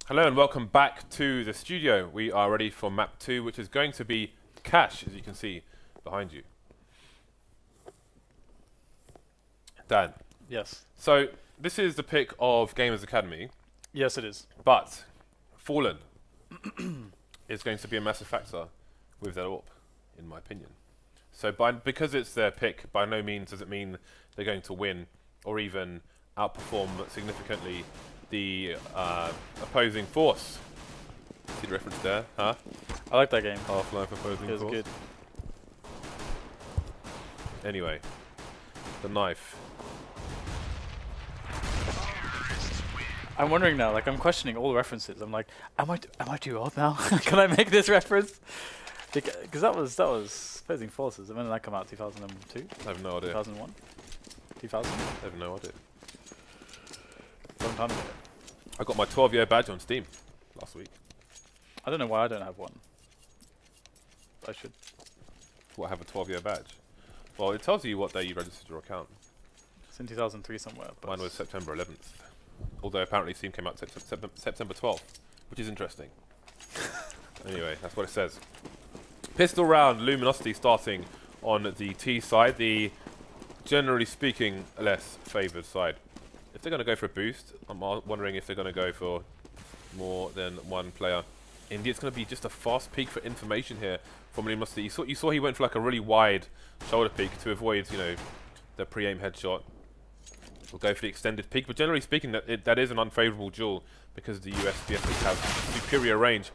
Hello and welcome back to the studio. We are ready for map 2, which is going to be Cash, as you can see behind you. Dan. Yes. So, this is the pick of Gamers Academy, Yes, it is. but Fallen is going to be a massive factor with their AWP, in my opinion. So, because it's their pick, by no means does it mean they're going to win or even outperform significantly the opposing force. See the reference there, huh? I like that game. Half-Life opposing It was force. good. Anyway, the knife. I'm wondering now, like I'm questioning all the references. I'm like, am I too old now? Can I make this reference? Because that was Opposing Forces. And when did that come out? 2002? I have no idea. 2001? 2000? I have no idea. Long time ago. I got my 12-year badge on Steam last week. I don't know why I don't have one. I should. What, have a 12-year badge? Well, it tells you what day you registered your account. It's in 2003 somewhere. But Mine was September 11th. Although apparently Steam came out September 12th, which is interesting. Anyway, that's what it says. Pistol round, Luminosity starting on the T side, the, generally speaking, less favoured side. If they're going to go for a boost, I'm wondering if they're going to go for more than one player. Indeed, it's going to be just a fast peek for information here from Luminosity. You saw he went for like a really wide shoulder peek to avoid, you know, the pre-aim headshot. We'll go for the extended peek, but generally speaking, that is an unfavourable duel because the US BSs have superior range.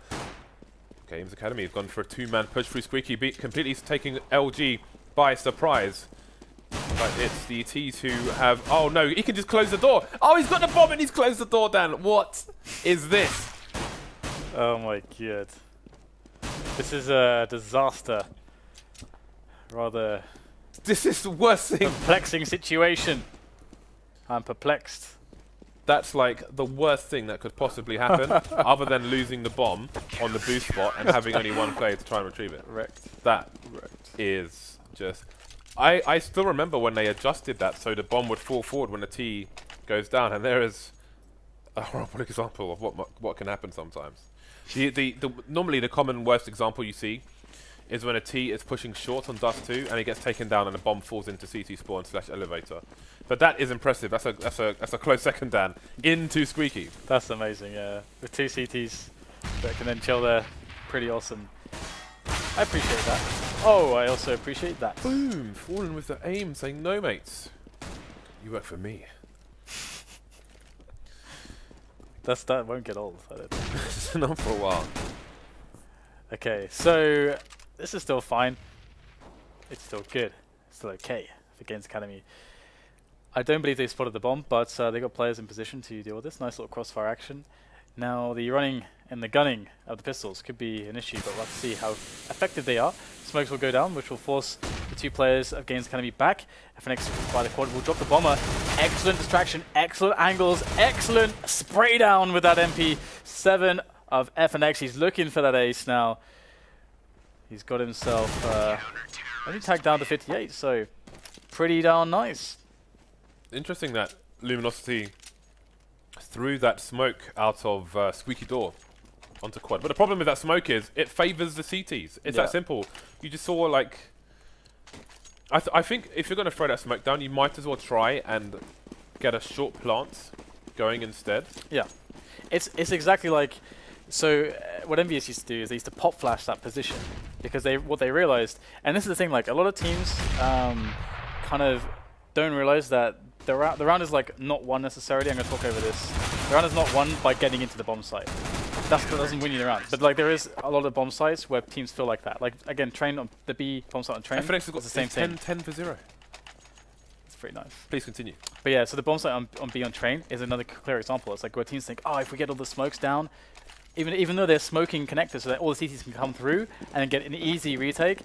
Games Academy have gone for a two-man push through Squeaky, completely taking LG by surprise. But it's the T's who have... Oh no, he can just close the door! Oh, he's got the bomb and he's closed the door, Dan! What is this? oh my god. This is a disaster. Rather This is the worst thing. perplexing situation. I'm perplexed. That's like the worst thing that could possibly happen, other than losing the bomb on the boost spot and having only one player to try and retrieve it. Wrecked. That is just... I still remember when they adjusted that so the bomb would fall forward when the T goes down, and there is a horrible example of what can happen sometimes. Normally the common worst example you see is when a T is pushing short on Dust 2 and it gets taken down and the bomb falls into CT spawn / elevator. But that is impressive. That's a close second, Dan. Into Squeaky. That's amazing, yeah. With two CTs that can then chill there. Pretty awesome. I appreciate that. Oh, I also appreciate that. Boom! Fallen with the aim, saying no, mates. You work for me. That won't get old, I don't think. It's enough for a while. Okay, so this is still fine. It's still good. It's still okay for Games Academy. I don't believe they spotted the bomb, but they got players in position to deal with this. Nice little crossfire action. Now the running and the gunning of the pistols could be an issue, but we'll have to see how effective they are. Smokes will go down, which will force the two players of Games Academy back. FNX by the quad will drop the bomber. Excellent distraction, excellent angles, excellent spray down with that MP7 of FNX. He's looking for that ace now. He's got himself only tagged down to 58, so pretty darn nice. Interesting that Luminosity threw that smoke out of Squeaky Door onto quad. But the problem with that smoke is it favours the CTs. It's that simple. You just saw like... I think if you're going to throw that smoke down, you might as well try and get a short plant going instead. Yeah. It's exactly like... So what MVS used to do is they used to pop flash that position because what they realized, and this is the thing, like a lot of teams kind of don't realize that the round is like not won necessarily. I'm going to talk over this. The round is not won by getting into the bomb site. That doesn't win you the round. But like there is a lot of bomb sites where teams feel like that. Like again, train on the B bomb site on train. FNX has got the same thing. 10 for 0. It's pretty nice. Please continue. But yeah, so the bomb site on B on train is another clear example. It's like where teams think, oh, if we get all the smokes down, even though they're smoking connectors so that all the CTs can come through and then get an easy retake,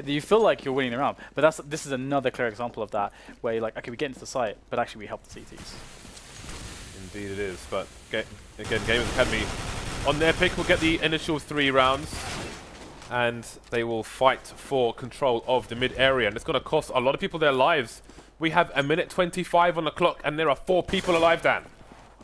you feel like you're winning the round. But this is another clear example of that, where you're like, okay, we get into the site, but actually we help the CTs. Indeed it is. But again, Gamers Academy on their pick will get the initial 3 rounds, and they will fight for control of the mid area, and it's going to cost a lot of people their lives. We have a minute 25 on the clock, and there are 4 people alive, Dan.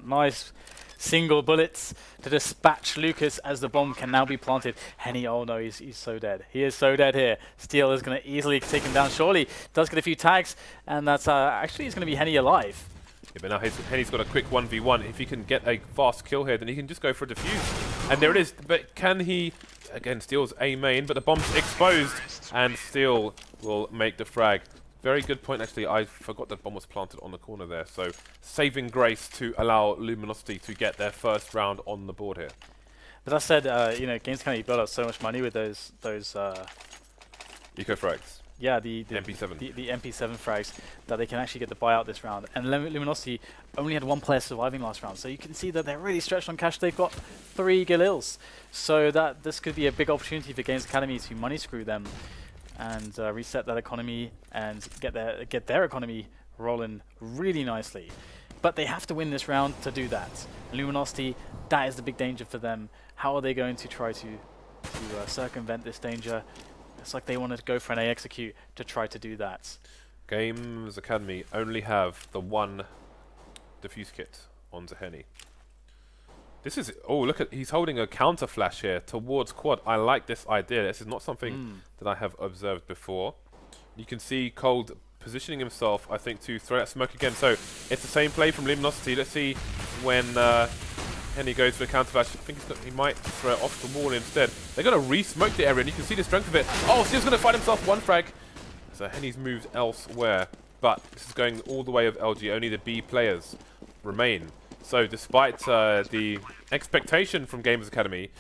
Nice. single bullets to dispatch Lucas as the bomb can now be planted. Henny, oh no, he's so dead. He is so dead here. Steel is going to easily take him down. Surely does get a few tags, and that's actually he's going to be Henny alive. Yeah, but now Henny's got a quick 1v1. If he can get a fast kill here, then he can just go for a defuse. And there it is. But can he... Again, Steel's A main, but the bomb's exposed, and Steel will make the frag. Very good point, actually. I forgot that bomb was planted on the corner there. So, saving grace to allow Luminosity to get their first round on the board here. But that said, you know, Games Academy built up so much money with those eco frags. Yeah, the MP7. The MP7 frags that they can actually get the buyout this round. And Luminosity only had one player surviving last round, so you can see that they're really stretched on cash. They've got 3 Galils, so that this could be a big opportunity for Games Academy to money screw them and reset that economy and get their economy rolling really nicely. But they have to win this round to do that. Luminosity, that is the big danger for them. How are they going to try to circumvent this danger? It's like they wanted to go for an A execute to try to do that. Games Academy only have the one defuse kit on Zaheni. This is... Oh, look at... He's holding a counter flash here towards quad. I like this idea. This is not something that I have observed before. You can see Cold positioning himself, I think, to throw that smoke again. So, it's the same play from Luminosity. Let's see when... Henny goes for the counter flash. I think he might throw it off the wall instead. They're going to re-smoke the area, and you can see the strength of it. Oh, Steel's going to find himself one frag. So Henny's moves elsewhere. But this is going all the way of LG. Only the B players remain. So despite the expectation from Gamers Academy,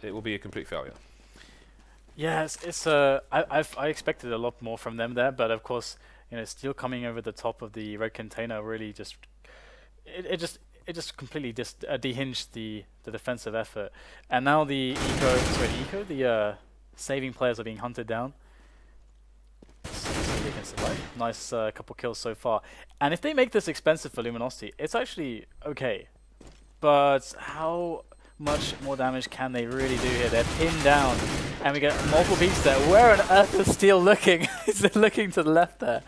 it will be a complete failure. Yeah, I expected a lot more from them there, but of course, you know, Steel coming over the top of the red container really just it just completely dehinged the defensive effort. And now the saving players are being hunted down. So they can survive. Nice couple kills so far. And if they make this expensive for Luminosity, it's actually okay. But how much more damage can they really do here? They're pinned down, and we get multiple peaks there. Where on earth is Steel looking? He's looking to the left there.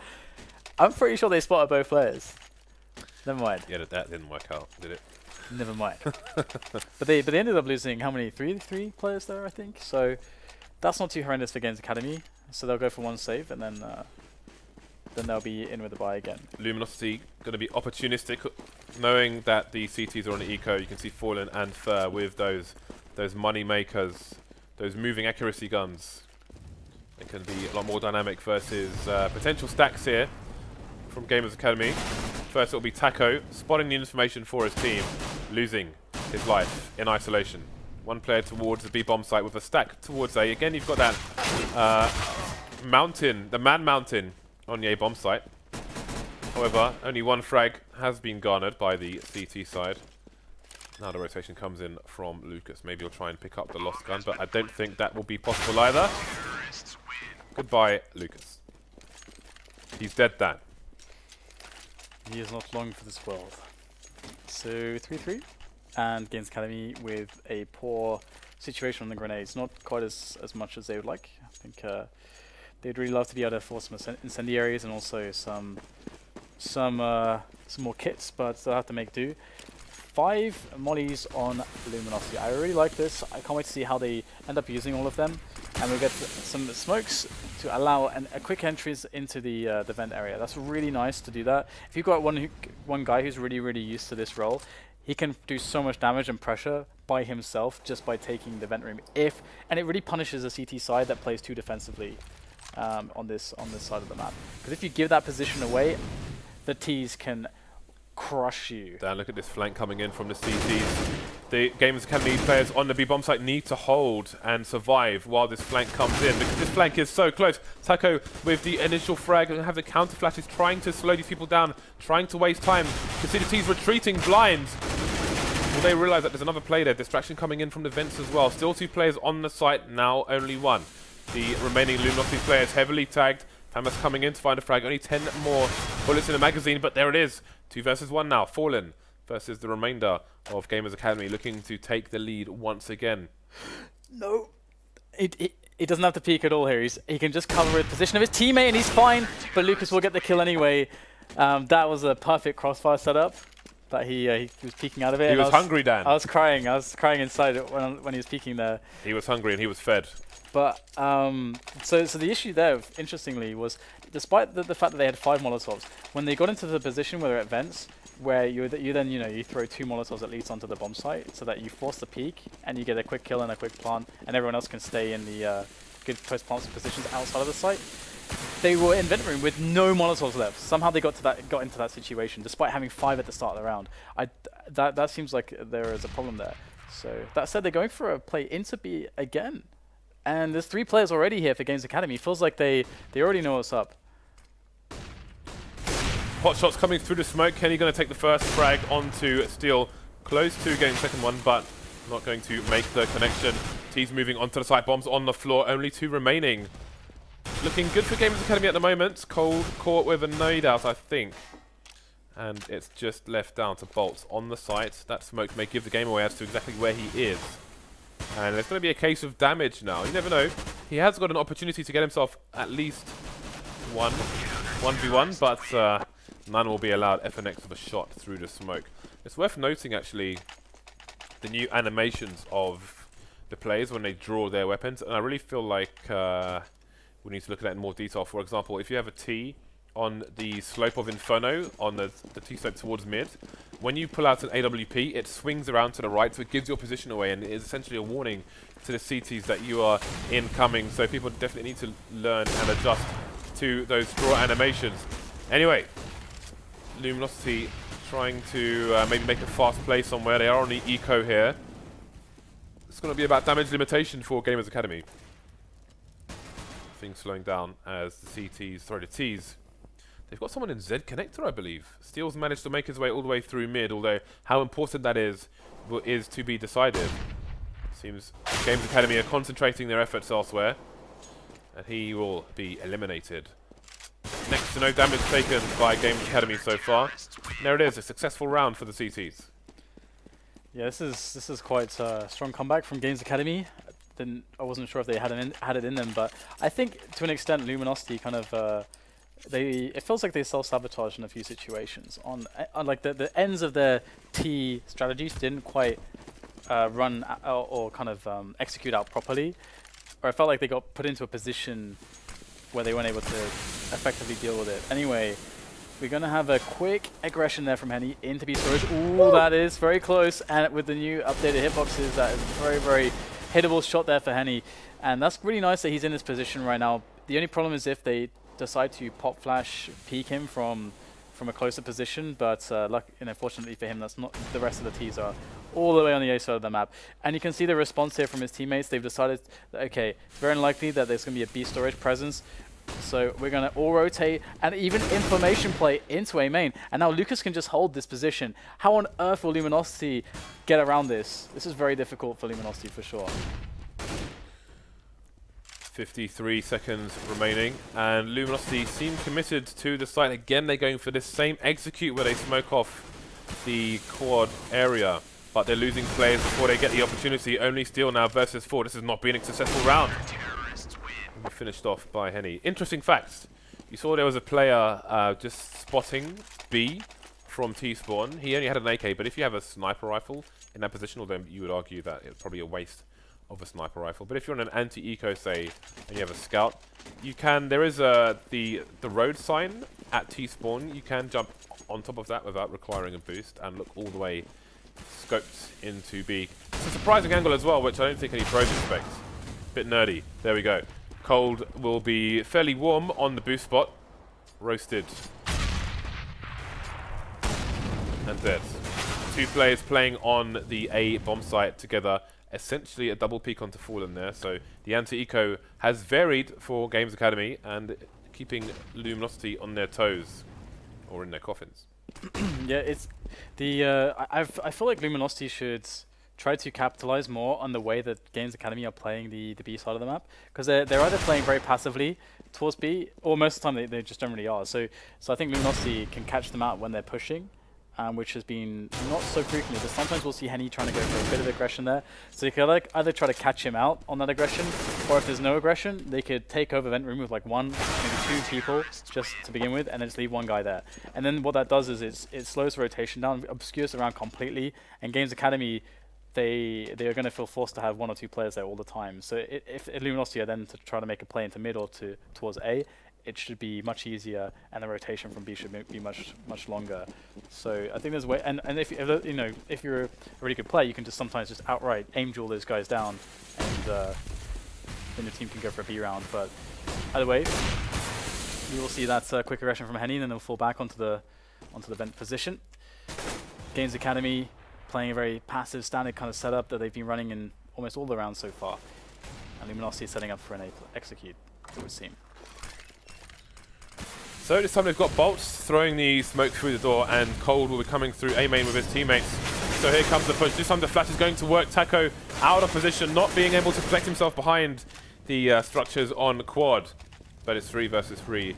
I'm pretty sure they spotted both players. Never mind. Yeah, that didn't work out, did it? Never mind. But they ended up losing how many? Three players there, I think. So that's not too horrendous for Games Academy. So they'll go for one save, and then they'll be in with the buy again. Luminosity going to be opportunistic, knowing that the CTs are on the eco. You can see Fallen and Fur with those money makers, those moving accuracy guns. It can be a lot more dynamic versus potential stacks here from Gamers Academy. First, it'll be Taco, spotting the information for his team, losing his life in isolation. One player towards the B bomb site with a stack towards A. Again, you've got that mountain, the man mountain on the A bomb site. However, only one frag has been garnered by the CT side. Now the rotation comes in from Lucas. Maybe he'll try and pick up the lost gun, but I don't think that will be possible either. Goodbye, Lucas. He's dead, Dan. He is not long for this world. So 3-3, and Games Academy with a poor situation on the grenades. Not quite as much as they would like. I think they'd really love to be able to force some incendiaries and also some more kits, but they'll have to make do. 5 mollies on Luminosity. I really like this. I can't wait to see how they end up using all of them. And we'll get some smokes to allow a quick entries into the vent area. That's really nice to do that. If you've got one guy who's really used to this role, he can do so much damage and pressure by himself just by taking the vent room. And it really punishes a CT side that plays too defensively on this side of the map. Because if you give that position away, the T's can crush you. Dan, look at this flank coming in from the CTs. The Gamers Academy players on the B bomb site need to hold and survive while this flank comes in, because this flank is so close. Taco with the initial frag and have the counter flashes, trying to slow these people down, trying to waste time. You can see the T's retreating blind. Will they realize that there's another player there? Distraction coming in from the vents as well. Still 2 players on the site, now only 1. The remaining Luminosity players heavily tagged. Famas coming in to find a frag. Only 10 more bullets in the magazine, but there it is. 2 versus 1 now. Fallen versus the remainder of Gamers Academy, looking to take the lead once again. No. He doesn't have to peek at all here. He can just cover the position of his teammate and he's fine, but Lucas will get the kill anyway. That was a perfect crossfire setup. that he was peeking out of it. He was hungry, Dan. I was crying inside when he was peeking there. He was hungry and he was fed. But so the issue there, interestingly, was despite the fact that they had 5 Molotovs, when they got into the position where they're at vents, where you then you throw 2 Molotovs at least onto the bomb site, so that you force the peek and you get a quick kill and a quick plant, and everyone else can stay in the good post-plant positions outside of the site. They were in vent room with no Molotovs left. Somehow they got into that situation, despite having 5 at the start of the round. That seems like there is a problem there. So that said, they're going for a play into B again. And there's 3 players already here for Games Academy. Feels like they already know what's up. Hot shots coming through the smoke. Kenny going to take the first frag onto Steel. Close to getting the second one, but not going to make the connection. T's moving onto the site. Bombs on the floor. Only 2 remaining. Looking good for Games Academy at the moment. Cold caught with a nade out, I think. And it's just left down to Bolts on the site. That smoke may give the game away as to exactly where he is. And it's going to be a case of damage now. You never know. He has got an opportunity to get himself at least 1v1, but none will be allowed. FNX of a shot through the smoke. It's worth noting, actually, the new animations of the players when they draw their weapons. And I really feel like we need to look at that in more detail. For example, if you have a T on the slope of Inferno, on the T slope towards mid, when you pull out an AWP, it swings around to the right, so it gives your position away, and it is essentially a warning to the CTs that you are incoming. So people definitely need to learn and adjust to those draw animations. Anyway, Luminosity trying to maybe make a fast play somewhere. They are on the eco here. It's going to be about damage limitation for Gamers Academy. Things slowing down as the CTs, sorry, the Ts. They've got someone in Z connector, I believe. Steel's managed to make his way all the way through mid, although how important that is to be decided. Seems Games Academy are concentrating their efforts elsewhere, and he will be eliminated. Next to no damage taken by Games Academy so far. And there it is, a successful round for the CTs. Yeah, this is quite a strong comeback from Games Academy. I wasn't sure if they had it in them, but I think to an extent Luminosity kind of it feels like they self-sabotage in a few situations. On like the ends of their T strategies didn't quite run or kind of execute out properly, or I felt like they got put into a position where they weren't able to effectively deal with it. Anyway, we're going to have a quick aggression there from Henny into B storage. Ooh, that is very close, and with the new updated hitboxes, that is a very, very hittable shot there for Henny. And that's really nice that he's in this position right now. The only problem is if they decide to pop flash peek him from a closer position, but fortunately for him, that's not. The rest of the Ts are all the way on the A side of the map, and you can see the response here from his teammates. They've decided that, okay, very unlikely that there's going to be a B storage presence, so we're going to all rotate and even information play into A main. And now Lucas can just hold this position. How on earth will Luminosity get around this? This is very difficult for Luminosity for sure. 53 seconds remaining, and Luminosity seem committed to the site. Again, they're going for this same execute where they smoke off the quad area, but they're losing players before they get the opportunity. Only Steel now versus 4. This has not been a successful round. Finished off by Henny. Interesting facts. You saw there was a player just spotting B from T-spawn. He only had an AK, but if you have a sniper rifle in that position, although you would argue that it's probably a waste of a sniper rifle. But if you're on an anti-eco, say, and you have a scout, you can, there is the road sign at T-spawn. You can jump on top of that without requiring a boost and look all the way scoped into B. It's a surprising angle as well, which I don't think any pros expect. Bit nerdy. There we go. Cold will be fairly warm on the boost spot. Roasted. And dead. 2 players playing on the A bomb site together. Essentially a double peek onto Fallen there. So the anti-eco has varied for Games Academy and keeping Luminosity on their toes. Or in their coffins. Yeah, it's the I feel like Luminosity should try to capitalize more on the way that Games Academy are playing the B side of the map, because they're either playing very passively towards B, or most of the time they just generally are. So I think Luminosity can catch them out when they're pushing, which has been not so frequently, but sometimes we'll see Henny trying to go for a bit of aggression there. So you could like either try to catch him out on that aggression, or if there's no aggression, they could take over vent room with like 1, maybe 2 people just to begin with, and then just leave 1 guy there. And then what that does is it slows the rotation down, obscures around completely, and Games Academy, they are going to feel forced to have 1 or 2 players there all the time. So if Luminosity are then to try to make a play into mid or towards A, it should be much easier, and the rotation from B should be much longer. So I think there's a way, and if you know, if you're a really good player, you can just sometimes just outright aim duel those guys down, and then your team can go for a B round. But either way, you will see that quick aggression from Henny, and then they'll fall back onto the vent position. Games Academy playing a very passive, standard kind of setup that they've been running in almost all the rounds so far, and Luminosity is setting up for an A execute, it would seem. So this time they've got Bolts throwing the smoke through the door, and Cold will be coming through A main with his teammates. So here comes the push. This time the flash is going to work. Taco out of position, not being able to protect himself behind the structures on quad. But it's 3 versus 3,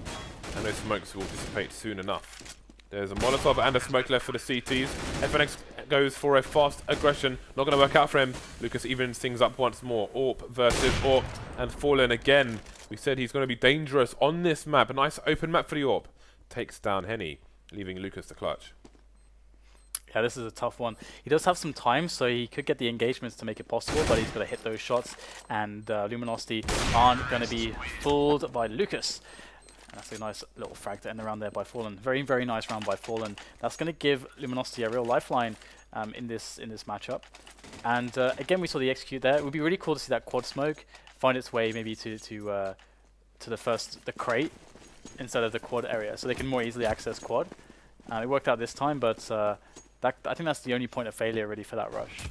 and those smokes will dissipate soon enough. There's a Molotov and a smoke left for the CTs. FNX goes for a fast aggression. Not going to work out for him. Lucas evens things up once more. AWP versus AWP, and Fallen again. We said he's going to be dangerous on this map. A nice open map for the AWP. Takes down Henny, leaving Lucas to clutch. Yeah, this is a tough one. He does have some time, so he could get the engagements to make it possible, but he's got to hit those shots, and Luminosity aren't going to be fooled by Lucas. And that's a nice little frag to end around there by Fallen. Very, very nice round by Fallen. That's going to give Luminosity a real lifeline in this matchup. And again, we saw the execute there. It would be really cool to see that quad smoke find its way maybe to the crate instead of the quad area, so they can more easily access quad. It worked out this time, but I think that's the only point of failure really for that rush.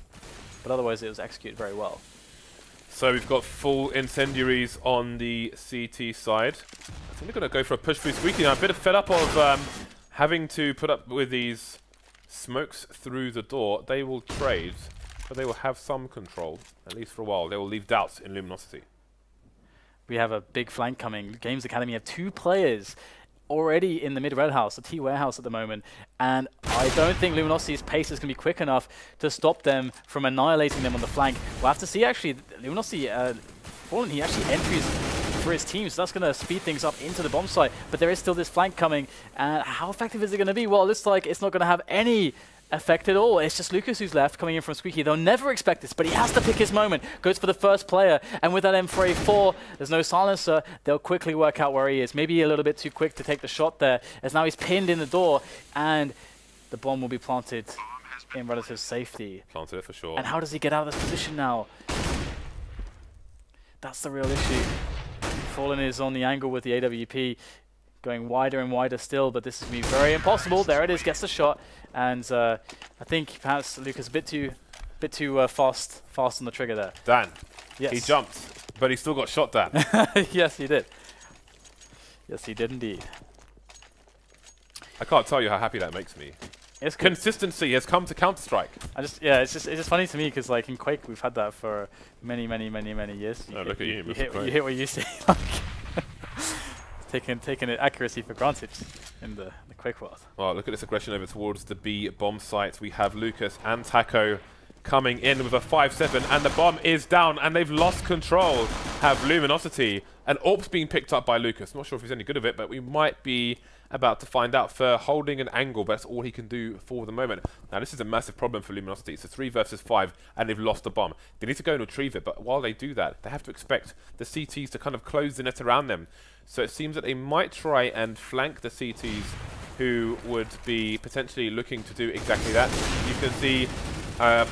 But otherwise, it was executed very well. So we've got full incendiaries on the CT side. I think they're going to go for a push through Squeaky. Now, a bit of fed up of having to put up with these smokes through the door. They will trade, but they will have some control, at least for a while. They will leave doubts in Luminosity. We have a big flank coming. Games Academy have 2 players already in the mid red house, the T warehouse at the moment, and I don't think Luminosity's pace is going to be quick enough to stop them from annihilating them on the flank. We'll have to see actually. Luminosity, Fallen, he actually entries for his team, so that's going to speed things up into the bomb site, but there is still this flank coming, and how effective is it going to be? Well, it looks like it's not going to have any effect at all. It's just Lucas who's left, coming in from Squeaky. They'll never expect this, but he has to pick his moment. Goes for the first player, and with that M4A4, there's no silencer. They'll quickly work out where he is. Maybe a little bit too quick to take the shot there, as now he's pinned in the door, and the bomb will be planted in relative safety. Planted it for sure. And how does he get out of this position now? That's the real issue. Fallen is on the angle with the AWP, going wider and wider still, but this is going to be very impossible. There it is, gets the shot, and I think perhaps Lucas a bit too fast on the trigger there. Dan, yes. He jumped, but he still got shot, Dan. Yes, he did. Yes, he did indeed. I can't tell you how happy that makes me. It's Consistency has come to Counter-Strike. It's just funny to me because like in Quake we've had that for many years. Oh, look at you, you hit what you say. Like taking accuracy for granted in the Quake world. Well, look at this aggression over towards the B bomb site. We have Lucas and Taco coming in with a 5-7, and the bomb is down, and they've lost control. Have Luminosity, and AWP's being picked up by Lucas. Not sure if he's any good at it, but we might be about to find out for holding an angle, but that's all he can do for the moment. Now, this is a massive problem for Luminosity. It's a 3 versus 5, and they've lost the bomb. They need to go and retrieve it, but while they do that, they have to expect the CTs to kind of close the net around them. So it seems that they might try and flank the CTs, who would be potentially looking to do exactly that. You can see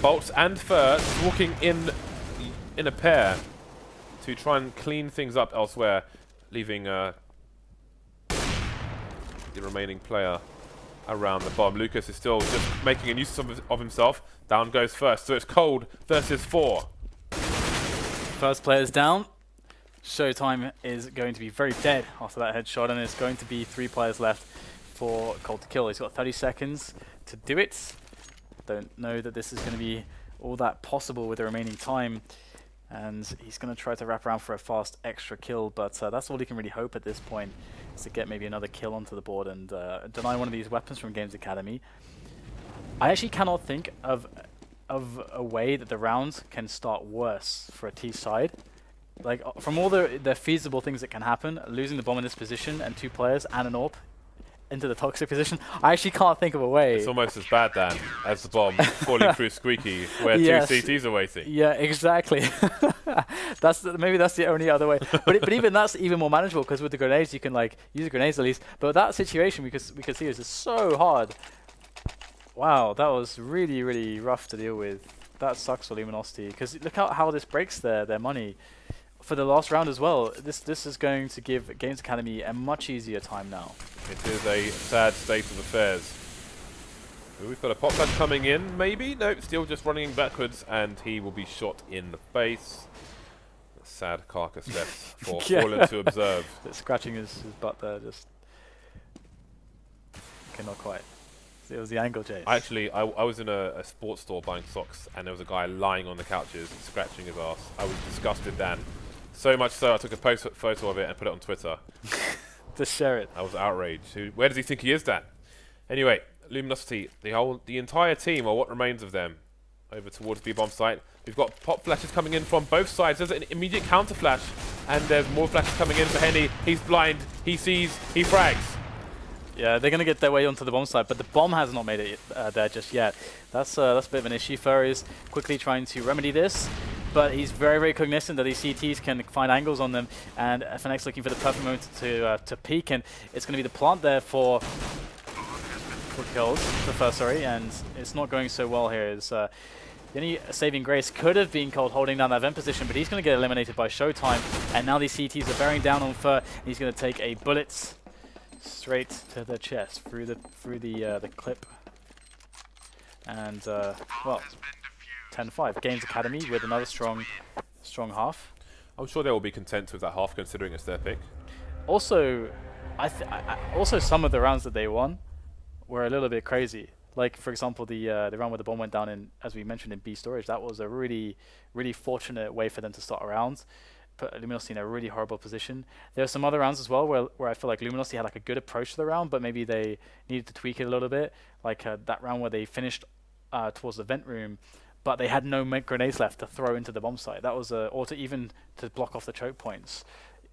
Bolts and Fur walking in a pair to try and clean things up elsewhere, leaving the remaining player around the bomb. Lucas is still just making a nuisance of himself. Down goes First, so it's Cold versus 4. First player's down. Showtime is going to be very dead after that headshot, and there's going to be 3 players left for Cold to kill. He's got 30 seconds to do it. Don't know that this is going to be all that possible with the remaining time, and he's going to try to wrap around for a fast extra kill, but that's all he can really hope at this point, is to get maybe another kill onto the board and deny one of these weapons from Games Academy. I actually cannot think of a way that the round can start worse for a T side. Like, from all the feasible things that can happen, losing the bomb in this position and 2 players and an AWP into the toxic position, I actually can't think of a way. It's almost as bad, Dan, as the bomb falling through Squeaky, where 2 CTs are waiting. Yeah, exactly. Maybe that's the only other way. But even that's even more manageable, because with the grenades you can like use the grenades at least. But that situation we could see is just so hard. Wow, that was really, really rough to deal with. That sucks for Luminosity, because look how this breaks their money for the last round as well. This is going to give Games Academy a much easier time now. It is a sad state of affairs. Ooh, we've got a pop flash coming in, maybe? Nope, still just running backwards, and he will be shot in the face. A sad carcass left for Fallen to observe. Scratching his butt there, just... Okay, not quite. It was the angle, Jace. Actually, I was in a sports store buying socks, and there was a guy lying on the couches, scratching his ass. I was disgusted, Dan. So much so, I took a photo of it and put it on Twitter. Just share it. I was outraged. Where does he think he is, Dan? Anyway, Luminosity, the entire team, or what remains of them, over towards B-bomb site. We've got pop flashes coming in from both sides. There's an immediate counter flash, and there's more flashes coming in for Henny. He's blind, he sees, he frags. Yeah, they're going to get their way onto the bomb site, but the bomb has not made it there just yet. That's a bit of an issue. Furry is quickly trying to remedy this, but he's very, very cognizant that these CTs can find angles on them, and FNX looking for the perfect moment to peek, and it's going to be the plant there for kills, the first, sorry, and it's not going so well here. It's, the only saving grace could have been Cold holding down that vent position, but he's going to get eliminated by Showtime, and now these CTs are bearing down on Fur, and he's going to take a bullet straight to the chest through the clip, and well, 10-5 Games Academy with another strong half. I'm sure they will be content with that half, considering it's their pick. Also, also some of the rounds that they won were a little bit crazy. Like, for example, the round where the bomb went down in, as we mentioned, in B storage. That was a really, really fortunate way for them to start a round. Put Luminosity in a really horrible position. There are some other rounds as well where I feel like Luminosity had like a good approach to the round, but maybe they needed to tweak it a little bit. Like that round where they finished towards the vent room, but they had no grenades left to throw into the bomb site. That was or to even to block off the choke points,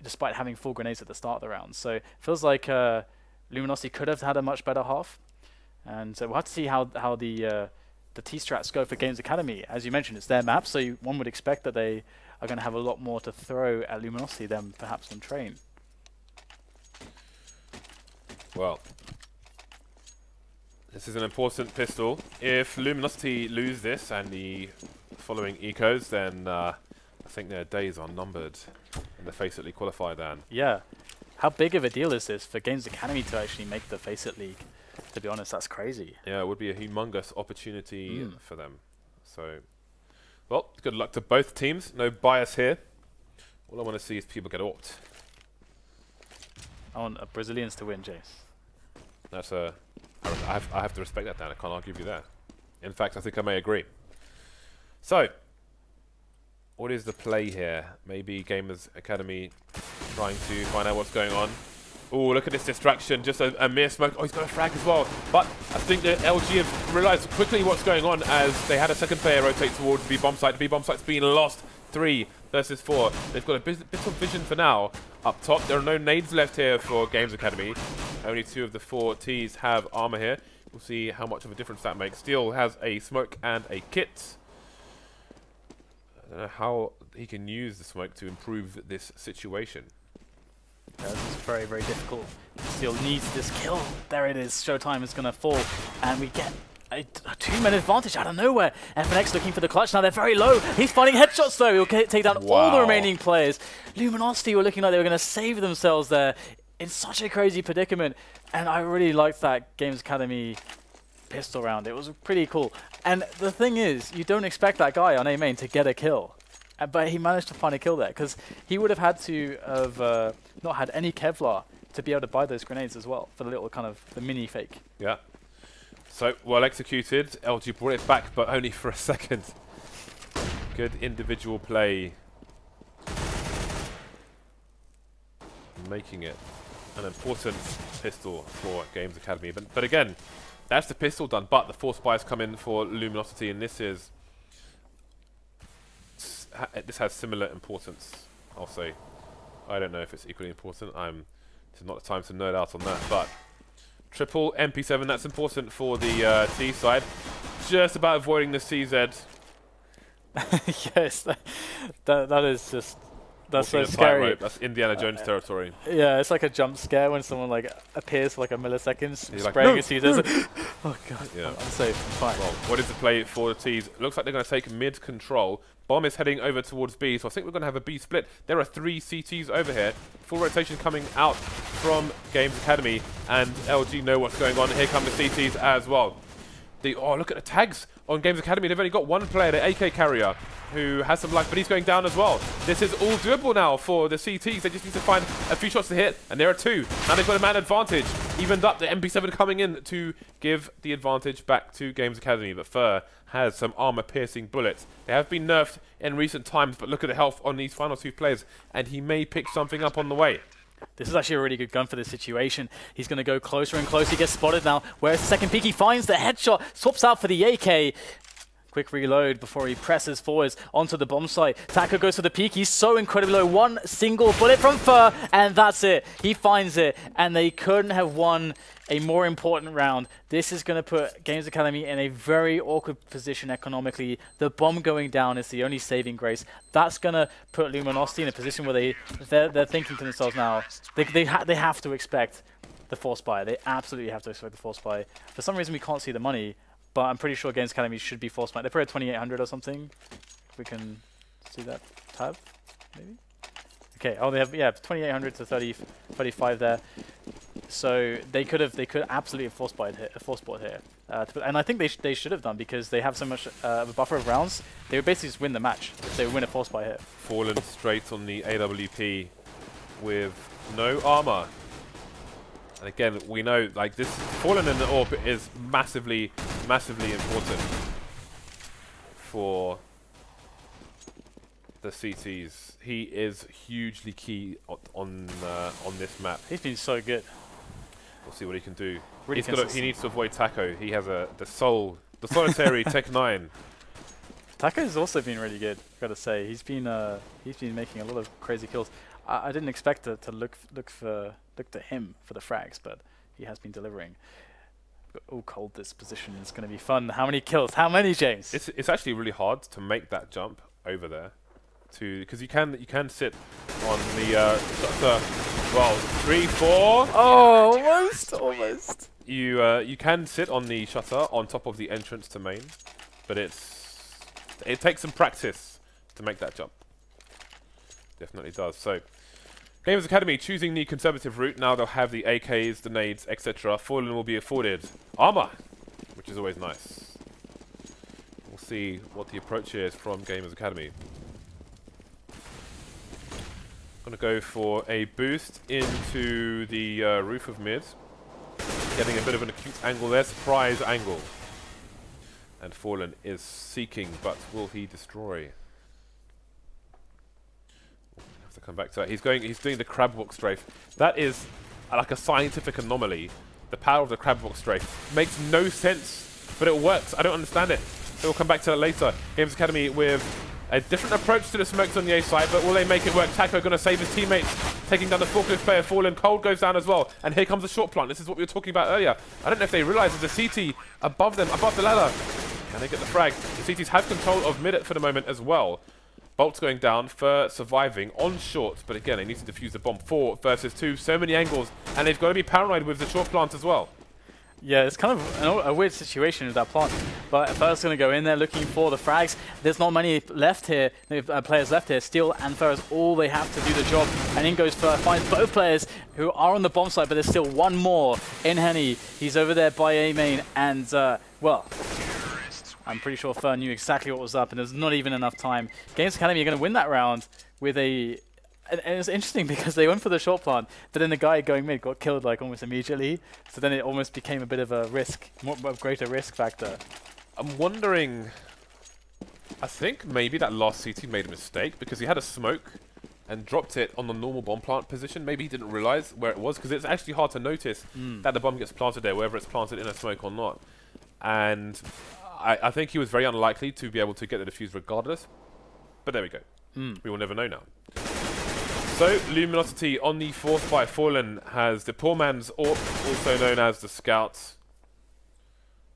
despite having full grenades at the start of the round. So it feels like Luminosity could have had a much better half, and we'll have to see how the T-strats go for Games Academy. As you mentioned, it's their map, so one would expect that they are going to have a lot more to throw at Luminosity than perhaps on Train. Well, this is an important pistol. If Luminosity lose this and the following ecos, then I think their days are numbered in the FACEIT League qualifier, Dan. Yeah. How big of a deal is this for Games Academy to actually make the FACEIT League? To be honest, that's crazy. Yeah, it would be a humongous opportunity for them. So, well, good luck to both teams. No bias here. All I want to see is people get aught. I want Brazilians to win, Jace. That's I have to respect that, Dan. I can't argue with you there. In fact, I think I may agree. So, what is the play here? Maybe Gamers Academy trying to find out what's going on. Oh, look at this distraction. Just a mere smoke. Oh, he's got a frag as well. But I think the LG have realized quickly what's going on as they had a second player rotate towards the B-bomb site. The B-bomb site's being lost. 3 versus 4. They've got a bit of vision for now. Up top, there are no nades left here for Games Academy. Only 2 of the 4 Ts have armor here. We'll see how much of a difference that makes. Steel has a smoke and a kit. I don't know how he can use the smoke to improve this situation. This is very, very difficult. Steel needs this kill. There it is. Showtime is going to fall. And we get a 2-man advantage out of nowhere. FNX looking for the clutch. Now they're very low. He's finding headshots though. He'll take down all the remaining players. Luminosity were looking like they were going to save themselves there in such a crazy predicament. And I really liked that Games Academy pistol round. It was pretty cool. And the thing is, you don't expect that guy on A main to get a kill. But he managed to find a kill there, because he would have had to have not had any Kevlar to be able to buy those grenades as well, for the little kind of the mini fake. Yeah. So, well executed. LG brought it back, but only for a second. Good individual play. Making it an important pistol for Games Academy. But again, That's the pistol done, but the force buys come in for Luminosity, and this has similar importance, I'll say. I don't know if it's equally important. This is not the time to nerd out on that, but triple MP7, that's important for the T side. Just about avoiding the CZ. Yes, that is just... That's so scary. That's Indiana Jones territory. Yeah, it's like a jump scare when someone like appears for like a millisecond, spraying like, no, a CZ. Oh god, yeah. I'm safe, I'm fine. Well, what is the play for the T's? Looks like they're going to take mid control. Bomb is heading over towards B, so I think we're going to have a B split. There are 3 CTs over here. Full rotation coming out from Games Academy, and LG know what's going on. Here come the CTs as well. Oh, look at the tags on Games Academy. They've only got 1 player, the AK carrier, who has some life, but he's going down as well. This is all doable now for the CTs. They just need to find a few shots to hit, and there are 2. Now they've got a man advantage. Evened up, the MP7 coming in to give the advantage back to Games Academy, but Fur has some armor-piercing bullets. They have been nerfed in recent times, but look at the health on these final 2 players, and he may pick something up on the way. This is actually a really good gun for this situation. He's going to go closer and closer. He gets spotted now. Where's the second peek? He finds the headshot. Swaps out for the AK. Quick reload before he presses forwards onto the bomb site. Taco goes for the peek. He's so incredibly low. 1 single bullet from Fur, and that's it. He finds it, and they couldn't have won a more important round. This is going to put Games Academy in a very awkward position economically. The bomb going down is the only saving grace. That's going to put Luminosity in a position where they're thinking to themselves now, they have to expect the force buy. They absolutely have to expect the force buy. For some reason, we can't see the money, but I'm pretty sure Games Academy should be force buy. They're probably at 2,800 or something. If we can see that tab, maybe? Okay, oh, they have, yeah, 2,800 to 35 there. So they could absolutely have force bought here, and I think they should have done, because they have so much of a buffer of rounds. They would basically just win the match if they would win a force buy here. Fallen straight on the AWP with no armor, and again we know like this Fallen in the AWP is massively important for the CTs. He is hugely key on this map. He's been so good. We'll see what he can do. Really he needs to avoid Taco. He has the solitary Tech 9. Taco's also been really good, gotta say. He's been making a lot of crazy kills. I didn't expect to look to him for the frags, but he has been delivering. Oh, cold this position is going to be fun. How many kills? How many, James? It's actually really hard to make that jump over there, because you can sit on the well 3, 4. Oh, almost. You can sit on the shutter on top of the entrance to main, but it takes some practice to make that jump. Definitely does. So Games Academy choosing the conservative route. Now they'll have the AKs, the nades, etc. Fallen will be afforded armor, which is always nice. We'll see what the approach is from Gamers Academy. Gonna go for a boost into the roof of mid. Getting a bit of an acute angle there, surprise angle. And Fallen is seeking, but will he destroy? Have to come back to that. He's doing the crab walk strafe. That is like a scientific anomaly. The power of the crab walk strafe makes no sense, but it works. I don't understand it. So we'll come back to that later. Games Academy with a different approach to the smokes on the A side, but will they make it work? Taco going to save his teammates, taking down the forklift player. Fallen. Cold goes down as well, and here comes the short plant. This is what we were talking about earlier. I don't know if they realise there's a CT above them, above the ladder. Can they get the frag? The CTs have control of mid for the moment as well. Bolt's going down for surviving on short, but again, they need to defuse the bomb. 4 versus 2, so many angles, and they've got to be paranoid with the short plant as well. Yeah, it's kind of a weird situation with that plant. But Fur's going to go in there looking for the frags. There's not many left here, players left here. Steel and Fur is all they have to do the job. And in goes Fur, finds both players who are on the bomb site, but there's still one more in Henny. He's over there by A main, and well, I'm pretty sure Fur knew exactly what was up, and there's not even enough time. Games Academy are going to win that round with a... And it's interesting because they went for the short plant, but then the guy going mid got killed like almost immediately. So then it almost became a bit of a risk, a greater risk factor. I'm wondering, I think maybe that last CT made a mistake because he had a smoke and dropped it on the normal bomb plant position. Maybe he didn't realize where it was, because it's actually hard to notice that the bomb gets planted there, whether it's planted in a smoke or not. And I think he was very unlikely to be able to get the defuse regardless. But there we go. We will never know now. So, Luminosity on the 4th by Fallen has the poor man's AWP, also known as the Scouts.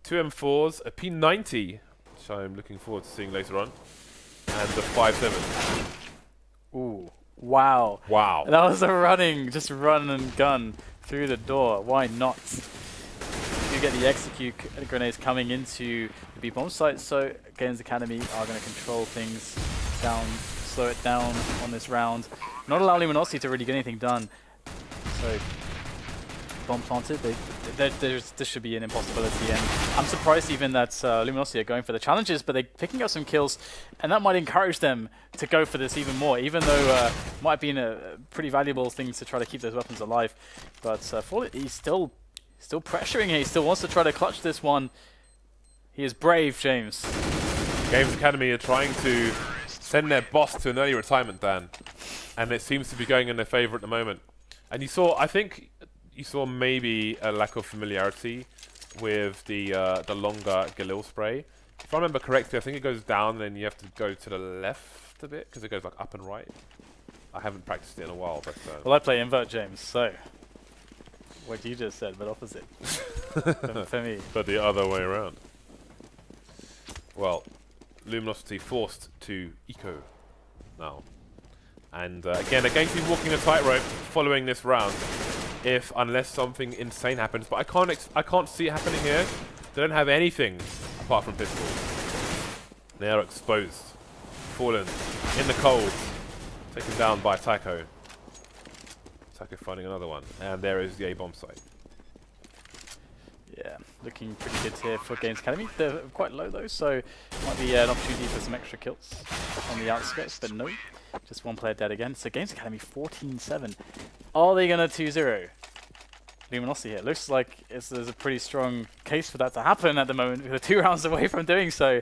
2 M4s, a P90, which I'm looking forward to seeing later on, and the 5.7. Ooh, wow. Wow. That was a running, just run and gun through the door. Why not? You get the execute grenades coming into the B bomb site, so Games Academy are going to control things down, slow it down on this round. Not allow Luminosity to really get anything done. So, bomb planted, this should be an impossibility, and I'm surprised even that Luminosity are going for the challenges, but they're picking up some kills, and that might encourage them to go for this even more, even though it might have been a pretty valuable thing to try to keep those weapons alive. But he's still pressuring here, he still wants to try to clutch this one. He is brave, James. Games Academy are trying to send their boss to an early retirement, Dan, and it seems to be going in their favour at the moment. And you saw, I think, you saw maybe a lack of familiarity with the longer Galil spray. If I remember correctly, I think it goes down, and then you have to go to the left a bit because it goes like up and right. I haven't practiced it in a while, but well, I play invert, James. So what you just said, but opposite for me. But the other way around. Well, Luminosity forced to eco now, and again, they're going to be walking a tightrope following this round. Unless something insane happens, but I can't see it happening here. They don't have anything apart from pistols. They are exposed, Fallen in the cold, taken down by Taco. Taco finding another one, and there is the A bomb site. Yeah, looking pretty good here for Games Academy. They're quite low though, so might be an opportunity for some extra kills on the outskirts, but no. Just one player dead again. So Games Academy 14-7. Are they going to 2-0 Luminosity here? Looks like there's a pretty strong case for that to happen at the moment. We're 2 rounds away from doing so.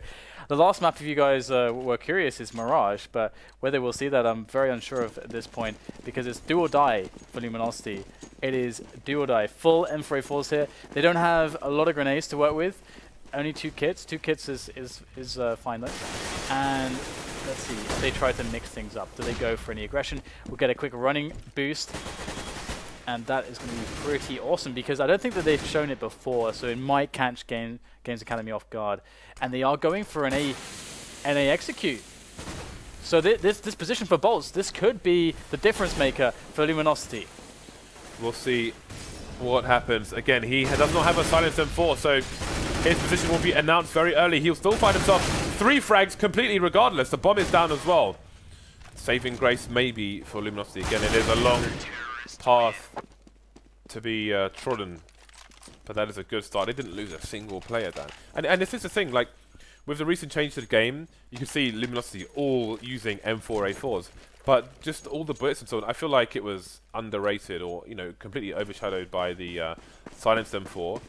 The last map, if you guys were curious, is Mirage, but whether we'll see that, I'm very unsure of at this point, because it's do or die for Luminosity. It is do or die. Full M4A4s here. They don't have a lot of grenades to work with. Only 2 kits. 2 kits is fine though. And let's see, if they try to mix things up. Do they go for any aggression? We'll get a quick running boost. And that is going to be pretty awesome, because I don't think that they've shown it before, so it might catch Games Academy off guard. And they are going for an A execute. So this position for Bolts, this could be the difference maker for Luminosity. We'll see what happens. Again, he does not have a silenced M4, so his position will be announced very early. He'll still find himself 3 frags completely regardless. The bomb is down as well. Saving grace maybe for Luminosity. Again, it is a long path to be trodden, but that is a good start. They didn't lose a single player, Dan. And this is the thing, like, with the recent change to the game, you can see Luminosity all using M4A4s, but just all the bullets and so on, I feel like it was underrated, or, you know, completely overshadowed by the silenced M4.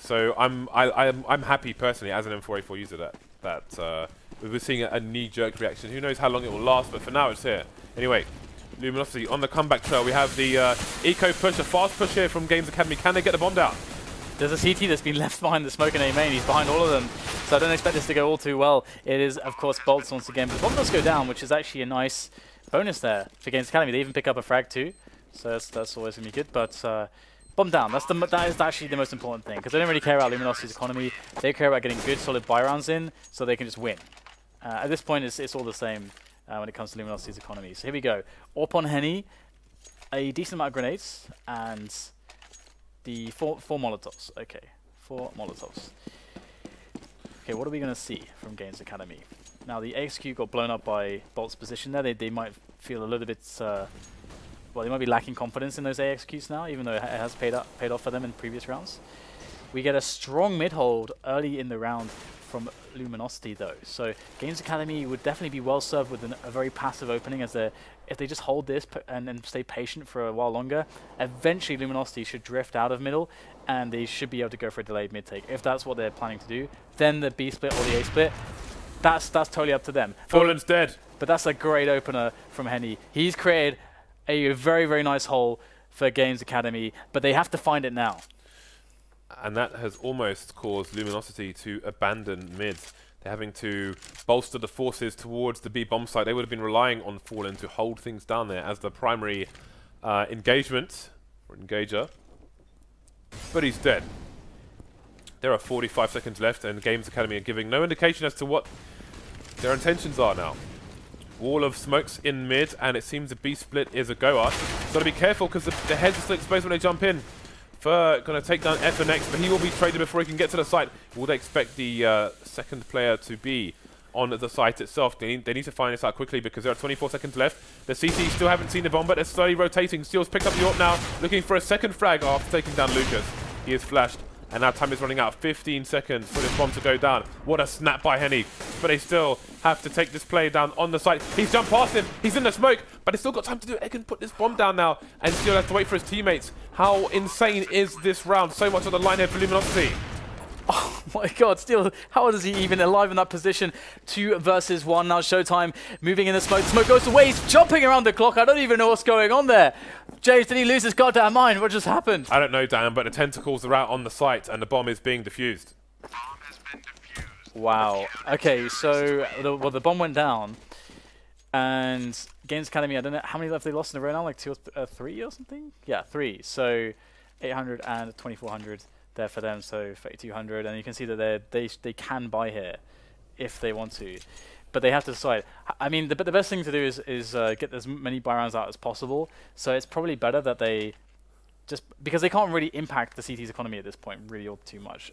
So I'm happy personally as an M4A4 user that we're seeing a knee-jerk reaction. Who knows how long it will last, but for now it's here. Anyway, Luminosity on the comeback trail. We have the eco push, a fast push here from Games Academy. Can they get the bomb down? There's a CT that's been left behind the smoke and A main. He's behind all of them, so I don't expect this to go all too well. It is, of course, Bolts once again, but the bomb does go down, which is actually a nice bonus there for Games Academy. They even pick up a frag too, so that's always going to be good. But bomb down, that is actually the most important thing, because they don't really care about Luminosity's economy. They care about getting good, solid buy rounds in, so they can just win. At this point, it's all the same when it comes to Luminosity's economy. So here we go. AWP on Henny, a decent amount of grenades, and the four Molotovs. Okay, 4 Molotovs. Okay, what are we going to see from Games Academy? Now, the AXQ got blown up by Bolt's position there. They might feel a little bit... well, they might be lacking confidence in those AXQs now, even though it has paid off for them in previous rounds. We get a strong mid-hold early in the round from Luminosity, though. So Games Academy would definitely be well served with a very passive opening, as if they just hold this and stay patient for a while longer, eventually Luminosity should drift out of middle, and they should be able to go for a delayed mid-take. If that's what they're planning to do, then the B split or the A split that's totally up to them. Fallen's dead. But that's a great opener from Henny. He's created a very, very nice hole for Games Academy, but they have to find it now. And that has almost caused Luminosity to abandon mid. They're having to bolster the forces towards the B bomb site. They would have been relying on Fallen to hold things down there as the primary engagement, or engager. But he's dead. There are 45 seconds left, and Games Academy are giving no indication as to what their intentions are now. Wall of smokes in mid, and it seems the B split is a goer. Got to be careful because the heads are still exposed when they jump in. Fur going to take down FNX, but he will be traded before he can get to the site. Will they expect the second player to be on the site itself? They need to find this out quickly because there are 24 seconds left. The CT still haven't seen the bomb, but they're slowly rotating. Steel's picked up the AWP now, looking for a second frag after taking down Lucas. He is flashed, and now time is running out. 15 seconds for this bomb to go down. What a snap by Henny. But they still have to take this player down on the site. He's jumped past him. He's in the smoke, but he's still got time to do it. They can put this bomb down now, and Steel has to wait for his teammates. How insane is this round? So much on the line here for Luminosity. Oh my god, Steel, how is he even alive in that position? 2 versus 1, now Showtime moving in the smoke. Smoke goes away, he's jumping around the clock. I don't even know what's going on there. James, did he lose his goddamn mind? What just happened? I don't know, Dan, but the tentacles are out on the site and the bomb is being defused. Wow. Okay, so the bomb went down, and Games Academy, I don't know how many left they lost in a row now, like 2 or 3 or something? Yeah, 3. So 800 and 2400 there for them, so 3200, and you can see that they can buy here if they want to, but they have to decide. I mean, the best thing to do is get as many buy rounds out as possible. So it's probably better that they just, because they can't really impact the CT's economy at this point really all too much.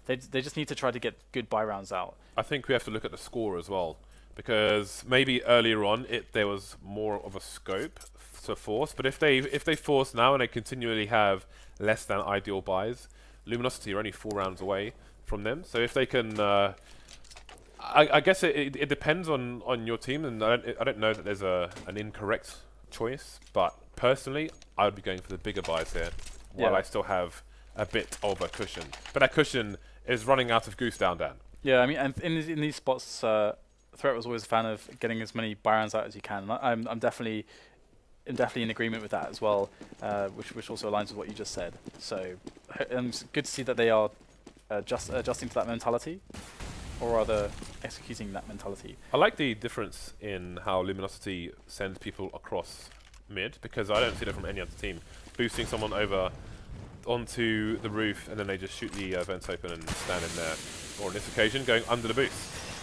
They just need to try to get good buy rounds out. I think we have to look at the score as well, because maybe earlier on there was more of a scope to force, but if they force now and they continually have less than ideal buys, Luminosity are only 4 rounds away from them. So if they can, I guess it depends on your team, and I don't know that there's an incorrect choice, but personally I would be going for the bigger buys here while I still have a bit of a cushion. But that cushion is running out of goose down, Dan. Yeah, I mean, and in these spots, Threat was always a fan of getting as many buy rounds out as you can. And I'm definitely in agreement with that as well, which also aligns with what you just said. So it's good to see that they are adjusting to that mentality, or rather executing that mentality. I like the difference in how Luminosity sends people across mid, because I don't see that from any other team. Boosting someone over onto the roof, and then they just shoot the vents open and stand in there. Or on this occasion, going under the boost.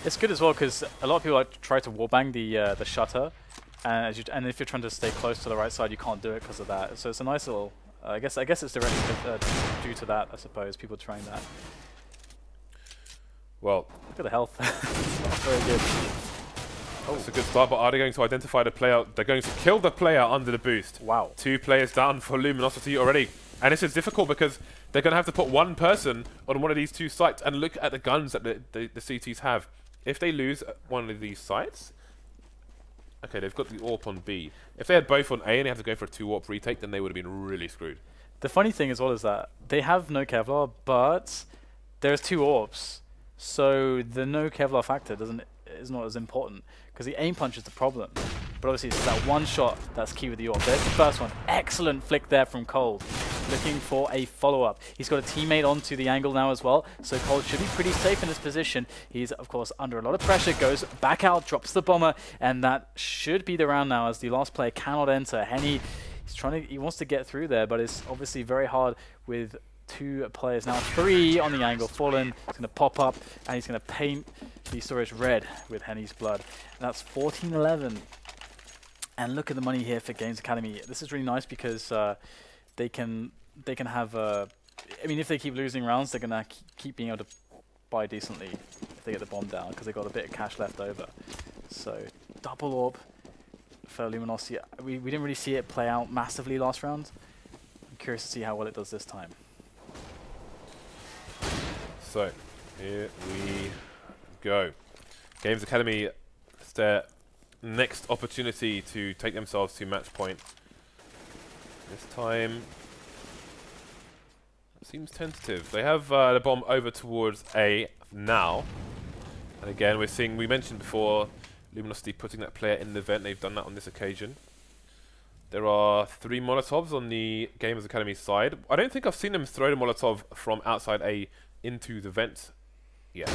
It's good as well because a lot of people try to wallbang the shutter, and if you're trying to stay close to the right side, you can't do it because of that. So it's a nice little. I guess it's directly due to that. I suppose people trying that. Well, look at the health. Not very good. Oh, that's a good start, but are they going to identify the player? They're going to kill the player under the boost. Wow. 2 players down for Luminosity already. And this is difficult because they're going to have to put one person on one of these 2 sites and look at the guns that the CTs have. If they lose one of these sites, okay, they've got the AWP on B. If they had both on A and they have to go for a 2 AWP retake, then they would have been really screwed. The funny thing as well is that they have no Kevlar, but there's 2 AWPs, so the no Kevlar factor is not as important because the aim punch is the problem. But obviously it's that one shot that's key with the AWP. There's the first one. Excellent flick there from Cold. Looking for a follow-up. He's got a teammate onto the angle now as well, so Cold should be pretty safe in this position. He's, of course, under a lot of pressure, goes back out, drops the bomber, and that should be the round now as the last player cannot enter. Henny, he wants to get through there, but it's obviously very hard with 2 players now. 3 on the angle. Fallen is going to pop up, and he's going to paint the storage red with Henny's blood. And that's 14-11. And look at the money here for Games Academy. This is really nice because they can have I mean, if they keep losing rounds, they're gonna keep being able to buy decently if they get the bomb down because they got a bit of cash left over. So double AWP for Luminosity. We didn't really see it play out massively last round. I'm curious to see how well it does this time. So here we go. Games Academy, it's their next opportunity to take themselves to match point. This time seems tentative. They have the bomb over towards A now. And again, we're seeing, we mentioned before, Luminosity putting that player in the event. They've done that on this occasion. There are 3 Molotovs on the Gamers Academy side. I don't think I've seen them throw the Molotov from outside A into the vent yet.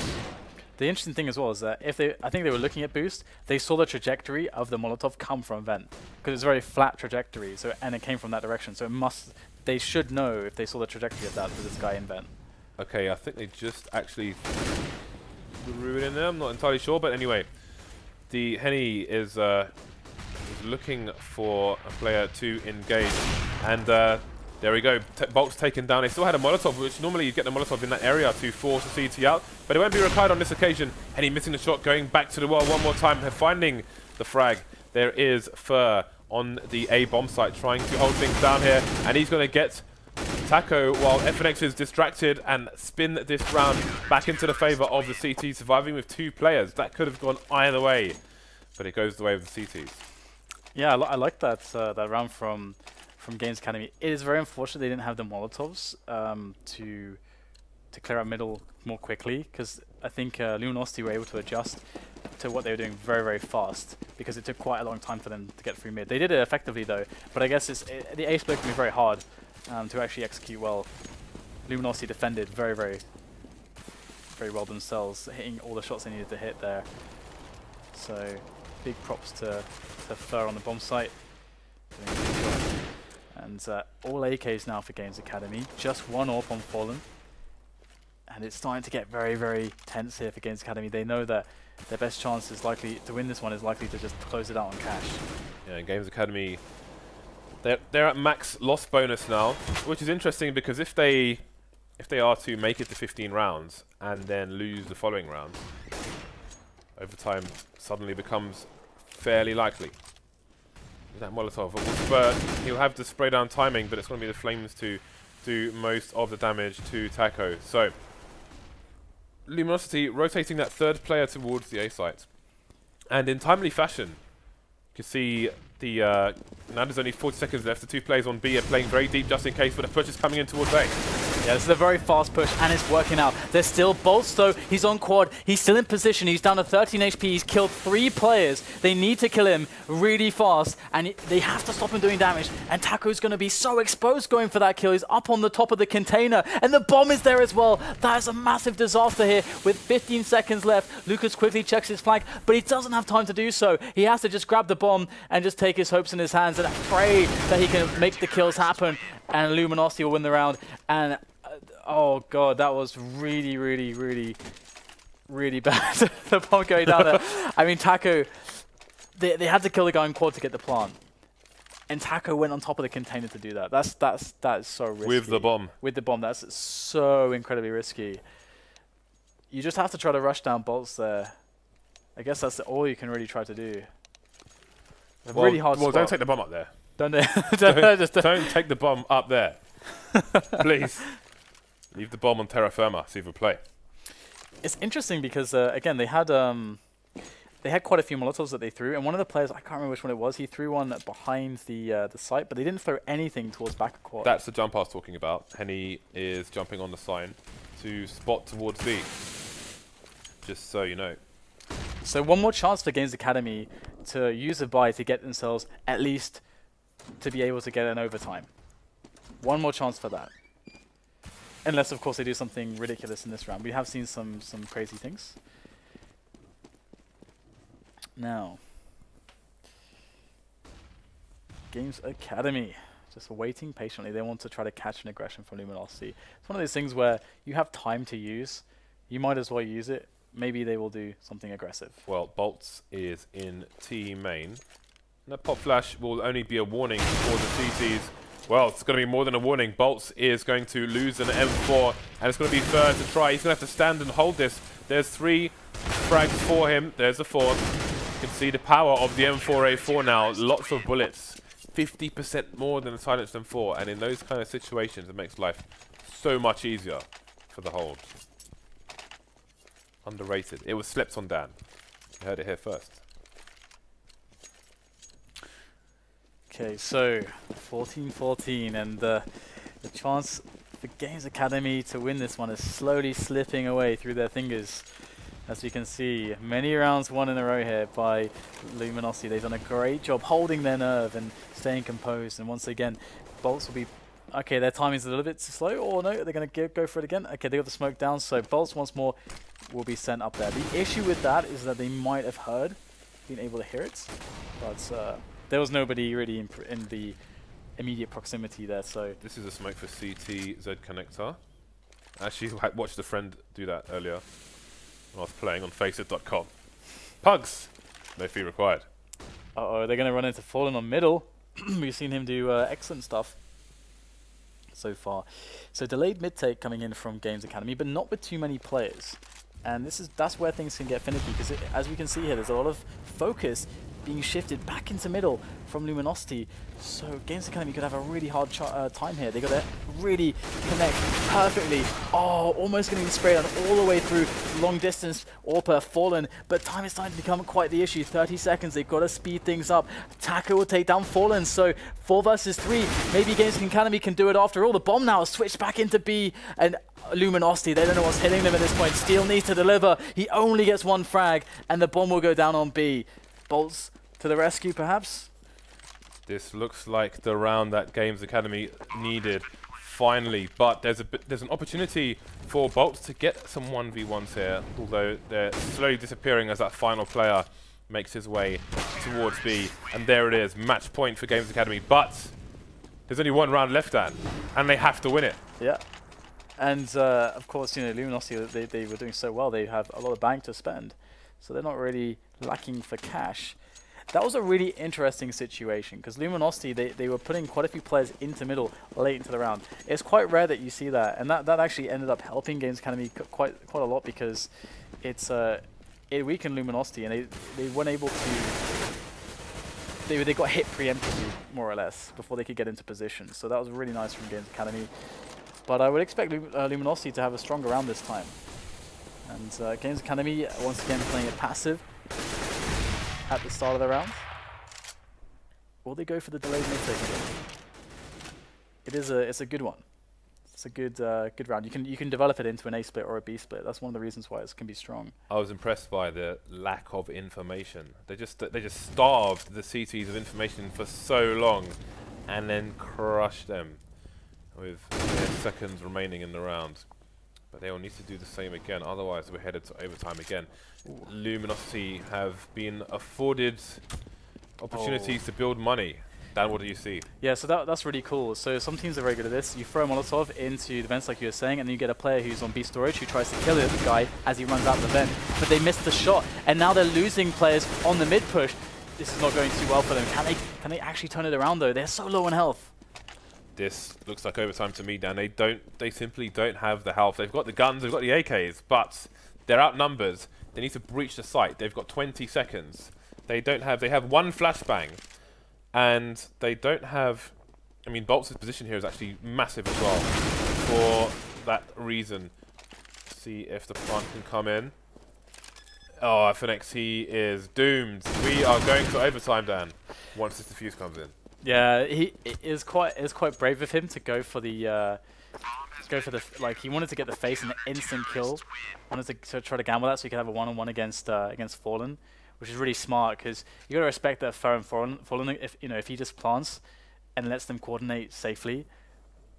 The interesting thing as well is that if I think they were looking at boost, they saw the trajectory of the Molotov come from vent because it's a very flat trajectory. So and it came from that direction. So they should know if they saw the trajectory of that for this guy in vent. Okay, I think they just actually threw it in there. I'm not entirely sure, but anyway, the Henny is looking for a player to engage, and there we go. Bolt's taken down. They still had a Molotov, which normally you get the Molotov in that area to force the CT out, but it won't be required on this occasion. Henny missing the shot, going back to the wall one more time, finding the frag. There is Fur on the A bomb site trying to hold things down here, and he's going to get Taco while FNX is distracted and spin this round back into the favor of the CT, surviving with 2 players. That could have gone either way, but it goes the way of the CTs. Yeah, I like that that round from Games Academy. It is very unfortunate they didn't have the Molotovs to clear out middle more quickly, because I think Luminosity were able to adjust to what they were doing very, very fast, because it took quite a long time for them to get through mid. They did it effectively though, but I guess the A split can be very hard to actually execute well. Luminosity defended very, very, very well themselves, hitting all the shots they needed to hit there. So big props to Fur on the bomb site. And all AKs now for Games Academy. Just 1 AWP on Fallen. And it's starting to get very, very tense here for Games Academy. They know that their best chance is likely to win this one is likely to just close it out on cash. Yeah, Games Academy, they're at max loss bonus now, which is interesting because if they are to make it to 15 rounds and then lose the following rounds, overtime suddenly becomes fairly likely. That Molotov, he'll have the spray down timing, but it's going to be the Flames to do most of the damage to Taco. So, Luminosity rotating that 3rd player towards the A site. And in timely fashion, you can see the now there's only 40 seconds left. The 2 players on B are playing very deep just in case, but the push is coming in towards A. Yeah, this is a very fast push, and it's working out. There's still Bolts, though. He's on quad. He's still in position. He's down to 13 HP. He's killed 3 players. They need to kill him really fast, and they have to stop him doing damage. And Taco's going to be so exposed going for that kill. He's up on the top of the container, and the bomb is there as well. That is a massive disaster here with 15 seconds left. Lucas quickly checks his flank, but he doesn't have time to do so. He has to just grab the bomb and just take his hopes in his hands and pray that he can make the kills happen, and Luminosity will win the round. And oh god, that was really, really, really, really bad. The bomb going down there. I mean, Taco, they had to kill the guy in quad to get the plant, and Taco went on top of the container to do that. That is so risky. With the bomb. With the bomb, that's so incredibly risky. You just have to try to rush down Bolts there. I guess that's all you can really try to do. Well, really hard spot. Don't take the bomb up there. Don't take the bomb up there. Please. Leave the bomb on terra firma, see if we play. It's interesting because, again, they had quite a few Molotovs that they threw, and one of the players, I can't remember which one it was, he threw one behind the site, but they didn't throw anything towards back quad. That's the jump I was talking about. Henny is jumping on the sign to spot towards B. Just so you know. So one more chance for Games Academy to use a buy to get themselves at least to be able to get an overtime. One more chance for that. Unless, of course, they do something ridiculous in this round. We have seen some crazy things. Now, Games Academy, just waiting patiently. They want to try to catch an aggression from Luminosity. It's one of those things where you have time to use. You might as well use it. Maybe they will do something aggressive. Well, Bolts is in T main. And that pop flash will only be a warning for the CTs. Well, it's going to be more than a warning. Bolts is going to lose an M4, and it's going to be third to try. He's going to have to stand and hold this. There's 3 frags for him. There's the 4th. You can see the power of the M4A4 now. Lots of bullets. 50% more than the silenced M4. And in those kind of situations, it makes life so much easier for the hold. Underrated. It was slept on, Dan. You heard it here first. Okay, so 14-14, and the chance for Games Academy to win this one is slowly slipping away through their fingers. As you can see, many rounds won in a row here by Luminosity. They've done a great job holding their nerve and staying composed. And once again, Bolts will be... Okay, their timing's a little bit too slow. Or no, they're going to go for it again. Okay, they got the smoke down, so Bolts once more will be sent up there. The issue with that is that they might have been able to hear it. But there was nobody really in the immediate proximity there, so... This is a smoke for CT Z connector. Actually, I watched a friend do that earlier. I was playing on FACEIT.com. Pugs! No fee required. Uh-oh, they're going to run into Fallen on middle. We've seen him do excellent stuff so far. So delayed mid-take coming in from Games Academy, but not with too many players. And that's where things can get finicky, because as we can see here, there's a lot of focus being shifted back into middle from Luminosity. So Games Academy could have a really hard time here. They got to really connect perfectly. Oh, almost going to be sprayed on all the way through long distance. Orpa Fallen, but time is starting to become quite the issue. 30 seconds, they've got to speed things up. Taka will take down Fallen, so 4 versus 3. Maybe Games Academy can do it after all. The bomb now has switched back into B, and Luminosity, they don't know what's hitting them at this point. Steel needs to deliver. He only gets 1 frag, and the bomb will go down on B. Bolts to the rescue, perhaps? This looks like the round that Games Academy needed, finally. But there's an opportunity for Bolts to get some 1v1s here, although they're slowly disappearing as that final player makes his way towards B. And there it is, match point for Games Academy. But there's only 1 round left, Dan, and they have to win it. Yeah. And, of course, you know, Luminosity, they were doing so well, they have a lot of bank to spend. So they're not really lacking for cash. That was a really interesting situation, because Luminosity, they were putting quite a few players into middle late into the round. It's quite rare that you see that, and that actually ended up helping Games Academy quite a lot, because it weakened Luminosity, and they weren't able to... They got hit preemptively, more or less, before they could get into position. So that was really nice from Games Academy. But I would expect Luminosity to have a stronger round this time. And Games Academy, once again, playing it passive at the start of the round. Will they go for the delayed mid-take again? It's a good one. It's a good round. You can develop it into an A split or a B split. That's one of the reasons why it can be strong. I was impressed by the lack of information. They just starved the CTs of information for so long, and then crushed them with seconds remaining in the round. But they will need to do the same again, otherwise we're headed to overtime again. Luminosity have been afforded opportunities to build money. Dan, what do you see? Yeah, so that's really cool. So some teams are very good at this. You throw a Molotov into the vents like you were saying, and then you get a player who's on B storage who tries to kill the guy as he runs out the vent. But they missed the shot, and now they're losing players on the mid push. This is not going too well for them. Can they actually turn it around though? They're so low on health. This looks like overtime to me, Dan. They simply don't have the health. They've got the guns, they've got the AKs, but they're outnumbered. They need to breach the site. They've got 20 seconds. They have 1 flashbang, and they don't have... I mean, Bolts' position here is actually massive as well for that reason. See if the plant can come in. Oh, FNX, he is doomed. We are going to overtime, Dan, once this defuse comes in. Yeah, it is quite brave of him to go for the he wanted to get the face and the instant kill. Wanted to try to gamble that so he could have a one-on-one against Fallen, which is really smart, because you got to respect that Fallen if he just plants and lets them coordinate safely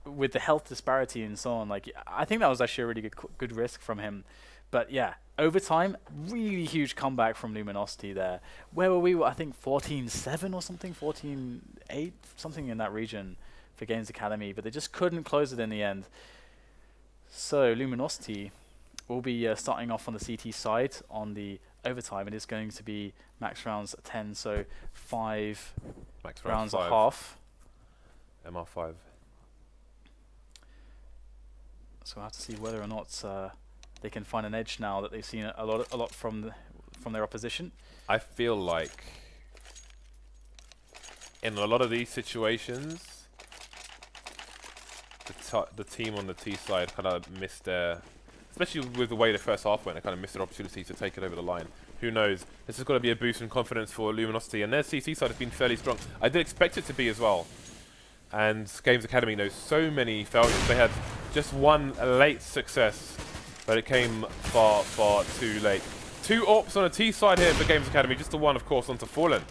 with the health disparity and so on. Like, I think that was actually a really good risk from him. But yeah, overtime, really huge comeback from Luminosity there. Where were we? I think 14-7 or something, 14-8, something in that region for Games Academy, but they just couldn't close it in the end. So Luminosity will be starting off on the CT side on the overtime. It is going to be max rounds 10, so 5 max rounds five. A half. MR5. So we'll have to see whether or not they can find an edge now that they've seen a lot from their opposition. I feel like in a lot of these situations, the team on the T side kind of missed their, especially with the way the first half went, they kind of missed their opportunity to take it over the line. Who knows? This has got to be a boost in confidence for Luminosity, and their CT side has been fairly strong. I did expect it to be as well. And Games Academy knows so many failures. They had just one late success, but it came far, far too late. 2 AWPs on a T side here for Games Academy, just the one, of course, onto Fallen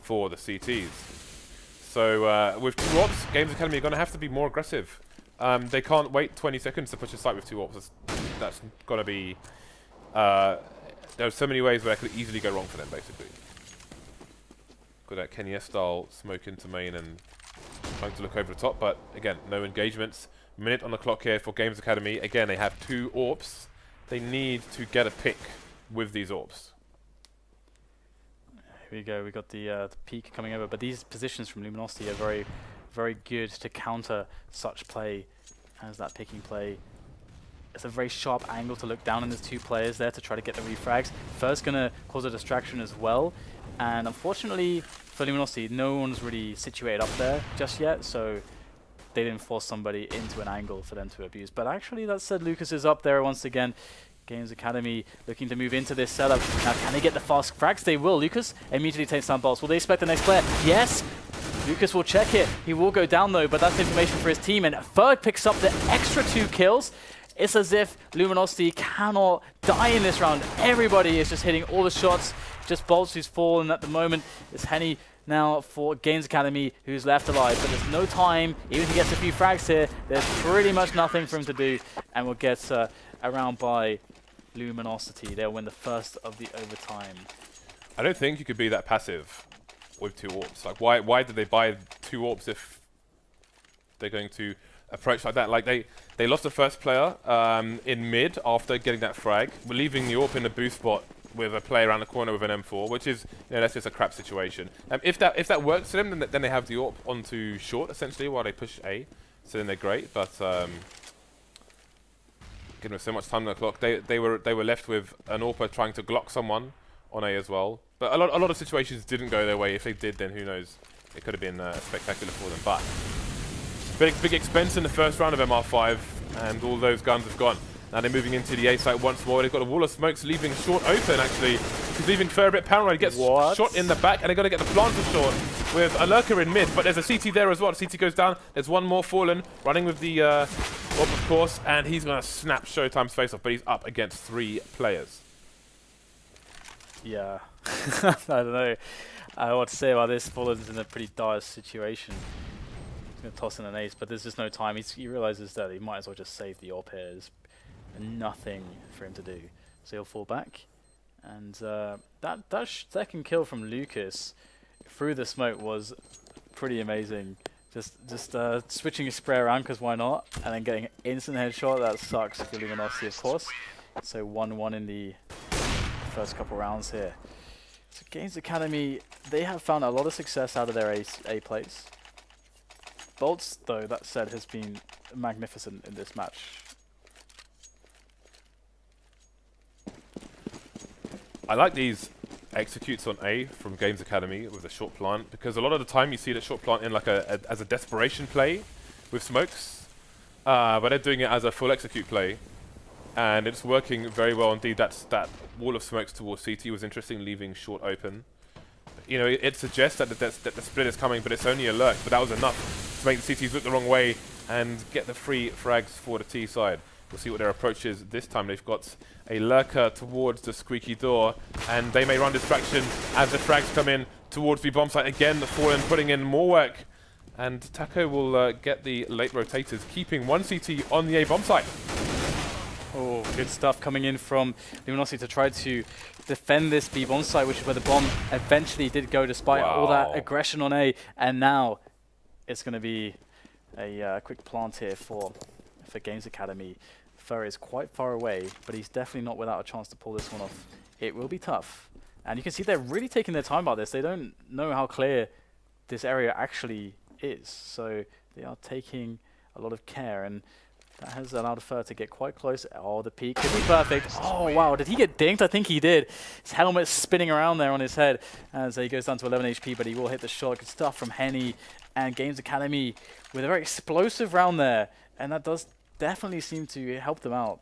for the CTs. So with 2 AWPs, Games Academy are going to have to be more aggressive. They can't wait 20 seconds to push a site with 2 AWPs. That's got to be... there are so many ways where that could easily go wrong for them, basically. Got that Kenya style smoke into main and trying to look over the top, but again, no engagements. Minute on the clock here for Games Academy. Again, they have 2 AWPs. They need to get a pick with these AWPs. Here we go. We got the peak coming over, but these positions from Luminosity are very, very good to counter such play as that picking play. It's a very sharp angle to look down, and there's 2 players there to try to get the refrags. First, gonna cause a distraction as well, and unfortunately for Luminosity, no one's really situated up there just yet, so they didn't force somebody into an angle for them to abuse. But actually, that said, Lucas is up there once again. Games Academy looking to move into this setup. Now, can they get the fast frags? They will. Lucas immediately takes down Bolts. Will they expect the next player? Yes! Lucas will check it. He will go down though, but that's information for his team. And Ferg picks up the extra 2 kills. It's as if Luminosity cannot die in this round. Everybody is just hitting all the shots. Just Bolts who's fallen at the moment. It's Henny now for Games Academy who's left alive. But there's no time. Even if he gets a few frags here, there's pretty much nothing for him to do. And will get around by Luminosity. They'll win the first of the overtime. I don't think you could be that passive with 2 AWPs. Like, why did they buy 2 AWPs if they're going to approach like that? Like, they lost the first player in mid after getting that frag. We're leaving the AWP in the boost spot with a player around the corner with an M4, which is, you know, that's just a crap situation. If that works for them, then they have the AWP onto short essentially while they push A. So then they're great, but given with so much time on the clock, they were left with an AWPer trying to Glock someone on A as well. But a lot of situations didn't go their way. If they did, then who knows? It could have been spectacular for them. But big expense in the first round of MR5, and all those guns have gone. Now they're moving into the A site once more. They've got a wall of smokes leaving short open, actually. He's leaving Fer a bit paranoid. Gets shot in the back, and they're going to get the planter short with a lurker in mid. But there's a CT there as well. The CT goes down. There's one more Fallen running with the AWP, of course, and he's going to snap Showtime's face off, but he's up against 3 players. Yeah. I don't know what to say about this. Fallen's in a pretty dire situation. He's going to toss in an ace, but there's just no time. He realizes that he might as well just save the AWP here. There's nothing for him to do. So he'll fall back. And that second kill from Lucas through the smoke was pretty amazing. Just switching his spray around, because why not? And then getting an instant headshot. That sucks for Luminosity, of course. So 1-1 in the first couple rounds here. So Games Academy, they have found a lot of success out of their A plays. Bolts, though, that said, has been magnificent in this match. I like these executes on A from Games Academy with the short plant, because a lot of the time you see that short plant in like as a desperation play with smokes, but they're doing it as a full execute play, and it's working very well indeed. That wall of smokes towards CT was interesting, leaving short open. You know, it suggests that the split is coming, but it's only a lurk. But that was enough to make the CTs look the wrong way and get the free frags for the T side. We'll see what their approach is this time. They've got a lurker towards the squeaky door, and they may run distraction as the frags come in towards the bomb site. Again, the Fallen putting in more work, and Taco will get the late rotators, keeping 1 CT on the A bomb site. Oh, good stuff coming in from Luminosity to try to defend this B bomb site, which is where the bomb eventually did go despite all that aggression on A. And now it's going to be a quick plant here for Games Academy. Fer is quite far away, but he's definitely not without a chance to pull this one off. It will be tough. And you can see they're really taking their time about this. They don't know how clear this area actually is. So they are taking a lot of care, and that has allowed Fer to get quite close. Oh, the peak could be perfect. Oh, wow. Did he get dinked? I think he did. His helmet's spinning around there on his head as he goes down to 11 HP, but he will hit the shot. Good stuff from Henny and Games Academy with a very explosive round there. And that does definitely seem to help them out.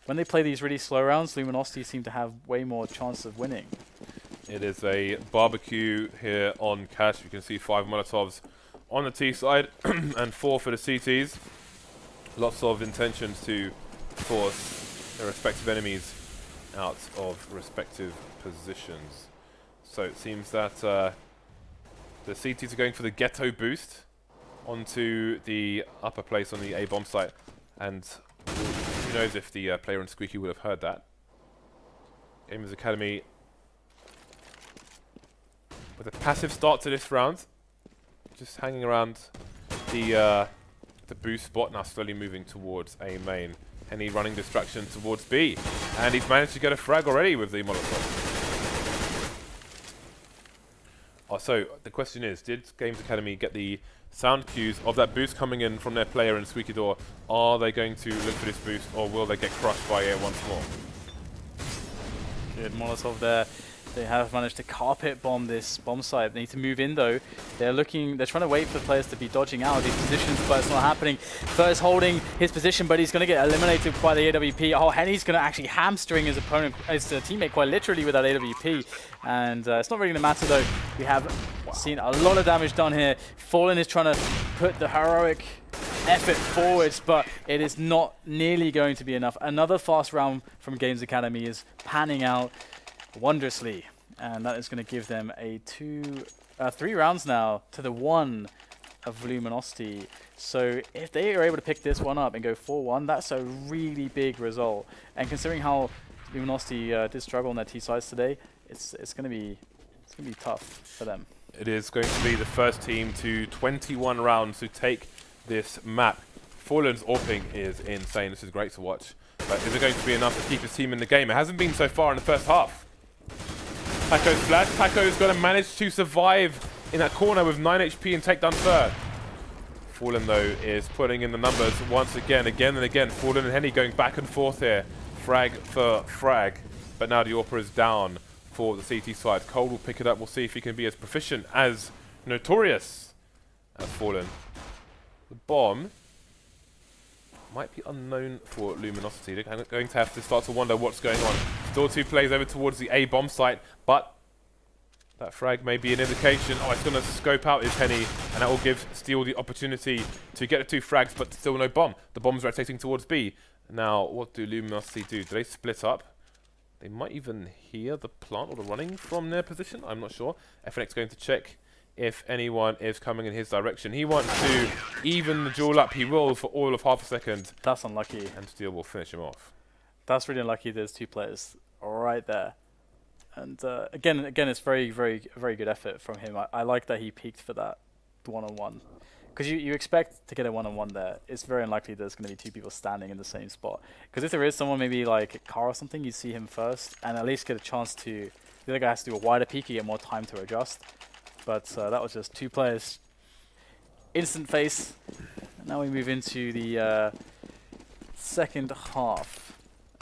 When they play these really slow rounds, Luminosity seem to have way more chance of winning. It is a barbecue here on Cash. You can see 5 Molotovs on the T side and 4 for the CTs. Lots of intentions to force their respective enemies out of respective positions. So it seems that the CTs are going for the ghetto boost onto the upper place on the A bomb site, and who knows if the player on Squeaky would have heard that. Gamers Academy with a passive start to this round, just hanging around the boost spot, now slowly moving towards A main. Henny running distraction towards B, and he's managed to get a frag already with the Molotov. So the question is, did Games Academy get the sound cues of that boost coming in from their player in Squeaky Door? Are they going to look for this boost, or will they get crushed by it once more? Good Molotov there. They have managed to carpet bomb this bomb site. They need to move in though. They're trying to wait for players to be dodging out of these positions, but it's not happening. First holding his position, but he's going to get eliminated by the AWP. Oh, Henny's going to actually hamstring his opponent, his teammate quite literally with that AWP. And it's not really going to matter though. We have seen a lot of damage done here. Fallen is trying to put the heroic effort forwards, but it is not nearly going to be enough. Another fast round from Games Academy is panning out wondrously, and that is going to give them a 3 rounds now to the 1 of Luminosity. So if they are able to pick this one up and go 4-1, that's a really big result. And considering how Luminosity did struggle on their T sides today, it's going to be tough for them. It is going to be the first team to 21 rounds to take this map. Fallen's AWPing is insane. This is great to watch. But is it going to be enough to keep his team in the game? It hasn't been so far in the first half. Taco's flash. Taco's going to manage to survive in that corner with 9 HP and take down third. Fallen, though, is putting in the numbers once again and again. Fallen and Henny going back and forth here. Frag for frag. But now the AWPer is down for the CT side. Cole will pick it up. We'll see if he can be as proficient as Notorious as Fallen. The bomb might be unknown for Luminosity. They're going to have to start to wonder what's going on. Still 2 plays over towards the A bomb site, but that frag may be an indication. Oh, it's going to scope out his Henny, and that will give Steel the opportunity to get the 2 frags, but still no bomb. The bomb's rotating towards B. Now, what do Luminosity do? Do they split up? They might even hear the plant or the running from their position. I'm not sure. FNX going to check if anyone is coming in his direction. He wants to even the duel up. He will for all of half a second. That's unlucky. And Steel will finish him off. That's really unlucky. There's 2 players right there. And again, it's very good effort from him. I like that he peaked for that one-on-one. Because you expect to get a one-on-one there. It's very unlikely there's going to be 2 people standing in the same spot. Because if there is someone, maybe like a car or something, you see him first and at least get a chance to... The other guy has to do a wider peek, you get more time to adjust. But that was just 2 players. Instant face. Now we move into the second half.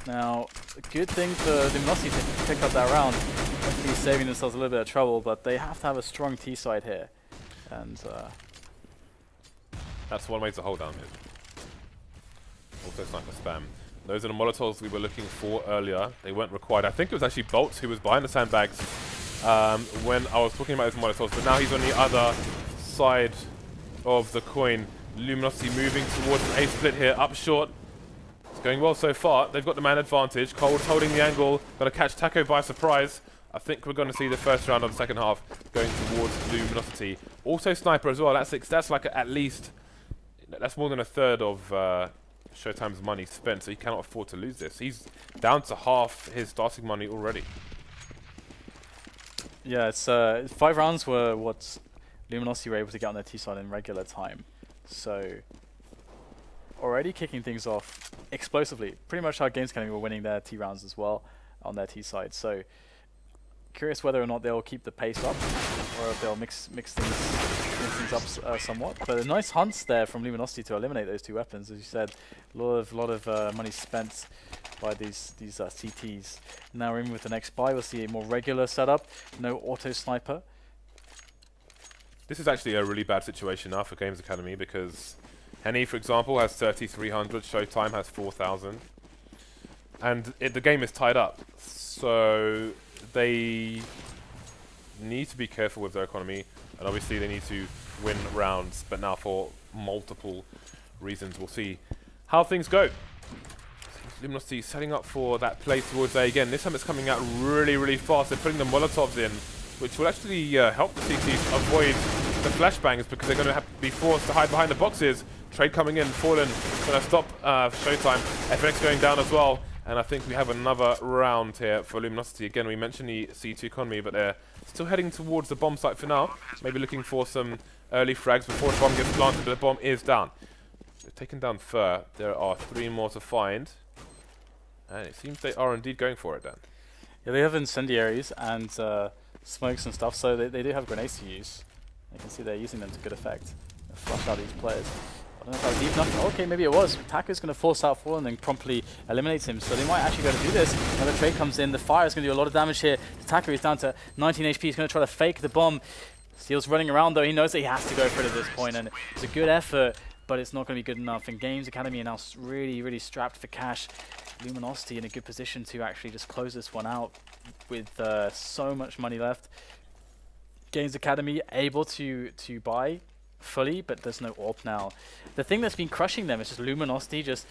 Now, a good thing for Luminosity to pick up that round. Hopefully saving themselves a little bit of trouble, but they have to have a strong T side here. And that's one way to hold down it. Also sniper spam. Those are the Molotovs we were looking for earlier. They weren't required. I think it was actually Bolts who was behind the sandbags when I was talking about his Molotovs, but now he's on the other side of the coin. Luminosity moving towards an A split here, up short. It's going well so far. They've got the man advantage. Cold holding the angle. Got to catch Taco by surprise. I think we're going to see the first round of the second half going towards Luminosity. Also Sniper as well. That's like at least... That's more than a third of Showtime's money spent, so he cannot afford to lose this. He's down to half his starting money already. Yeah, it's 5 rounds were what Luminosity were able to get on their T-side in regular time. So, already kicking things off explosively. Pretty much how Games Academy were winning their T rounds as well on their T-side. So, curious whether or not they'll keep the pace up, or if they'll mix things up somewhat. But a nice hunts there from Luminosity to eliminate those 2 weapons. As you said, a lot of money spent by these CTs. Now we're in with the next buy. We'll see a more regular setup. No auto sniper. This is actually a really bad situation now for Games Academy because Henny, for example, has 3,300. Showtime has 4,000, and the game is tied up. So they need to be careful with their economy, and obviously they need to win rounds, but now for multiple reasons. We'll see how things go. Seems Luminosity setting up for that play towards A again. This time it's coming out really, really fast. They're putting the Molotovs in, which will actually help the CTs avoid the flashbangs because they're going to have to be forced to hide behind the boxes. Trade coming in, Fallen going to stop Showtime. FNX going down as well. And I think we have another round here for Luminosity. Again, we mentioned the C2 economy, but they're still heading towards the bomb site for now. Maybe looking for some early frags before the bomb gets planted, but the bomb is down. They've taken down Fur. There are 3 more to find. And it seems they are indeed going for it, Dan. Yeah, they have incendiaries and smokes and stuff, so they do have grenades to use. You can see they're using them to good effect. They flush out these players. I don't know if that was deep enough. Okay, maybe it was. Taco's going to force out Fallen and then promptly eliminates him, so they might actually be able to do this. Another trade comes in. The fire is going to do a lot of damage here. Taco is down to 19 HP. He's going to try to fake the bomb. Steel's running around, though. He knows that he has to go for it at this point, and it's a good effort, but it's not going to be good enough. And Games Academy are now really, really strapped for cash. Luminosity in a good position to actually just close this one out with so much money left. Games Academy able to buy fully, but there's no AWP now. The thing that's been crushing them is just Luminosity just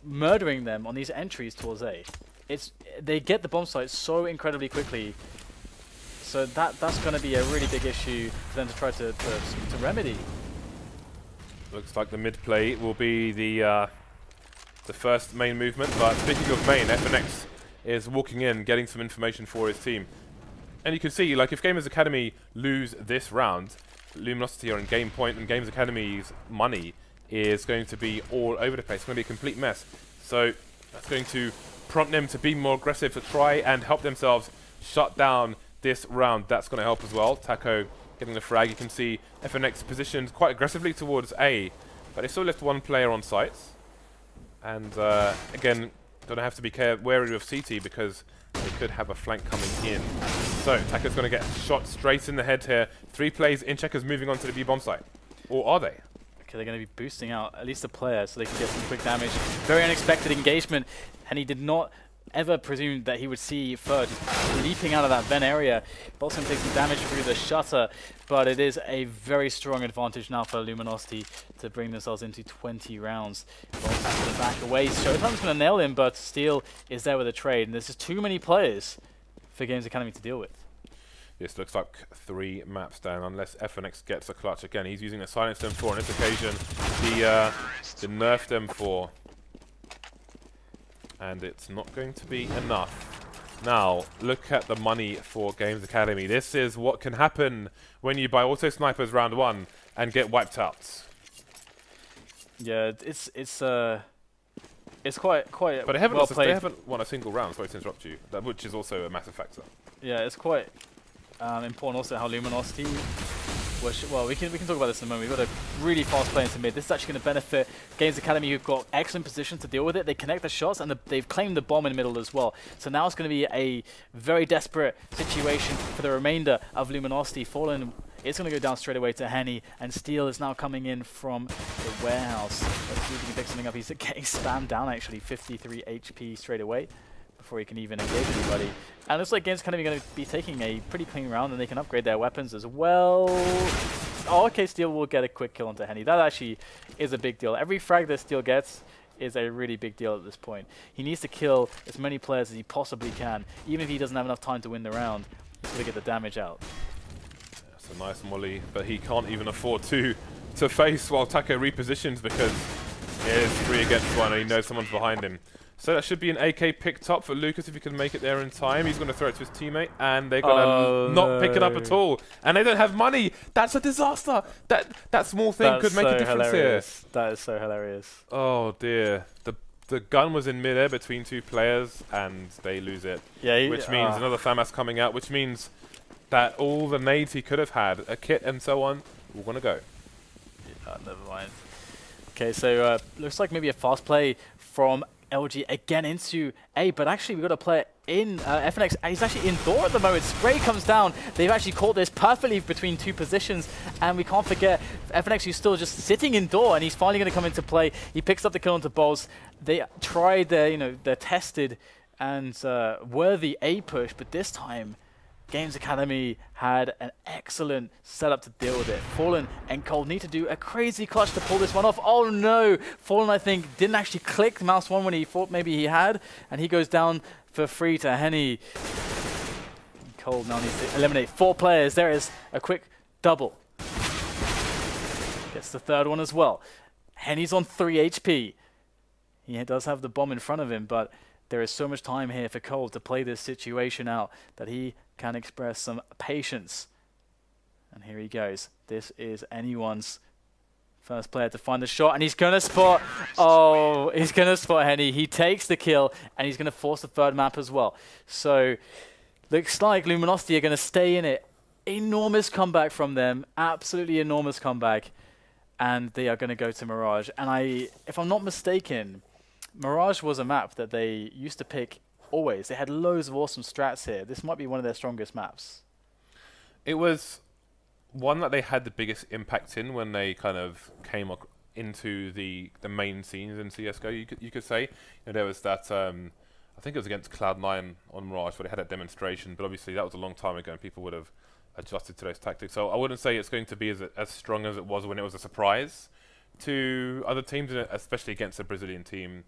murdering them on these entries towards A. They get the bomb site so incredibly quickly, so that's going to be a really big issue for them to try to remedy. Looks like the mid play will be the first main movement, but speaking of main, FNX is walking in, getting some information for his team. And you can see, like, if Gamers Academy lose this round, Luminosity are in game point, and Games Academy's money is going to be all over the place. It's going to be a complete mess. So that's going to prompt them to be more aggressive, to try and help themselves shut down this round. That's going to help as well. Taco getting the frag. You can see FNX positioned quite aggressively towards A, but they still left 1 player on site. And again, going to have to be wary of CT because they could have a flank coming in. So Taco's going to get shot straight in the head here. 3 plays in, Checkers moving on to the B bomb site. Or are they? Okay, they're going to be boosting out at least a player so they can get some quick damage. Very unexpected engagement, and he did not ever presume that he would see Fur just leaping out of that vent area. Bolt's going to take some damage through the shutter, but it is a very strong advantage now for Luminosity to bring themselves into 20 rounds. Bolt's going to back away. Showtime's going to nail him, but Steel is there with a trade, and there's just too many players for Games Academy to deal with. This looks like 3 maps down, unless FNX gets a clutch again. He's using a silenced M4 on this occasion. The nerfed M4. And it's not going to be enough. Now, look at the money for Games Academy. This is what can happen when you buy auto snipers round 1 and get wiped out. Yeah, it's quite but they haven't, well played. They haven't won a single round, sorry to interrupt you, which is also a massive factor. Yeah, it's quite important also how Luminosity, well, we can talk about this in a moment. We've got a really fast play into mid. This is actually going to benefit Games Academy, who've got excellent position to deal with it. They connect the shots, and they've claimed the bomb in the middle as well. So now it's going to be a very desperate situation for the remainder of Luminosity. Fallen is going to go down straight away to Henny, and Steel is now coming in from the warehouse. Let's see if he can pick something up. He's getting spammed down, actually, 53 HP straight away before he can even engage anybody. And it looks like Games Academy are going to be taking a pretty clean round, and they can upgrade their weapons as well. Oh, okay, Steel will get a quick kill onto Henny. That actually is a big deal. Every frag that Steel gets is a really big deal at this point. He needs to kill as many players as he possibly can, even if he doesn't have enough time to win the round. He's going to get the damage out. That's a nice molly, but he can't even afford to face while Taco repositions because it is 3 against 1 and he knows someone's behind him. So that should be an AK picked up for Lucas if he can make it there in time. He's going to throw it to his teammate, and they're going to not pick it up at all. And they don't have money. That's a disaster. That small thing could make a difference here. That is so hilarious. Oh dear. The gun was in midair between 2 players, and they lose it. Yeah, which means another FAMAS coming out, which means that all the nades he could have had, a kit and so on, all going to go. Yeah, never mind. Okay, so looks like maybe a fast play from LG again into A, but actually we've got a player in FNX. He's actually indoor at the moment. Spray comes down. They've actually caught this perfectly between 2 positions, and we can't forget FNX, who's still just sitting indoor, and he's finally going to come into play. He picks up the kill onto Bolts. They tried their, their tested and worthy A push, but this time Games Academy had an excellent setup to deal with it. Fallen and Cold need to do a crazy clutch to pull this one off. Oh no! Fallen, I think, didn't actually click mouse 1 when he thought maybe he had, and he goes down for free to Henny. Cold now needs to eliminate 4 players. There is a quick double. Gets the third one as well. Henny's on 3 HP. He does have the bomb in front of him, but there is so much time here for Cold to play this situation out that he can express some patience. And here he goes. This is anyone's first player to find the shot, and he's going to spot... Oh, he's going to spot Henny. He takes the kill, and he's going to force the third map as well. So, looks like Luminosity are going to stay in it. Enormous comeback from them. Absolutely enormous comeback. And they are going to go to Mirage. And if I'm not mistaken, Mirage was a map that they used to pick always. They had loads of awesome strats here. This might be one of their strongest maps. It was one that they had the biggest impact in when they kind of came into the main scenes in CSGO, you could say. You know, there was that, I think it was against Cloud9 on Mirage, where they had a demonstration, but obviously that was a long time ago and people would have adjusted to those tactics. So I wouldn't say it's going to be as strong as it was when it was a surprise to other teams, especially against a Brazilian team.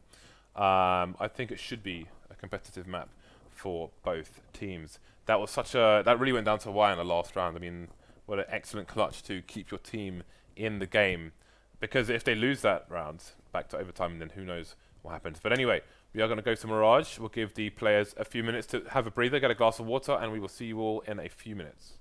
I think it should be a competitive map for both teams. That was that really went down to the wire in the last round. I mean, what an excellent clutch to keep your team in the game. Because if they lose that round back to overtime, then who knows what happens. But anyway, we are going to go to Mirage. We'll give the players a few minutes to have a breather, get a glass of water, and we will see you all in a few minutes.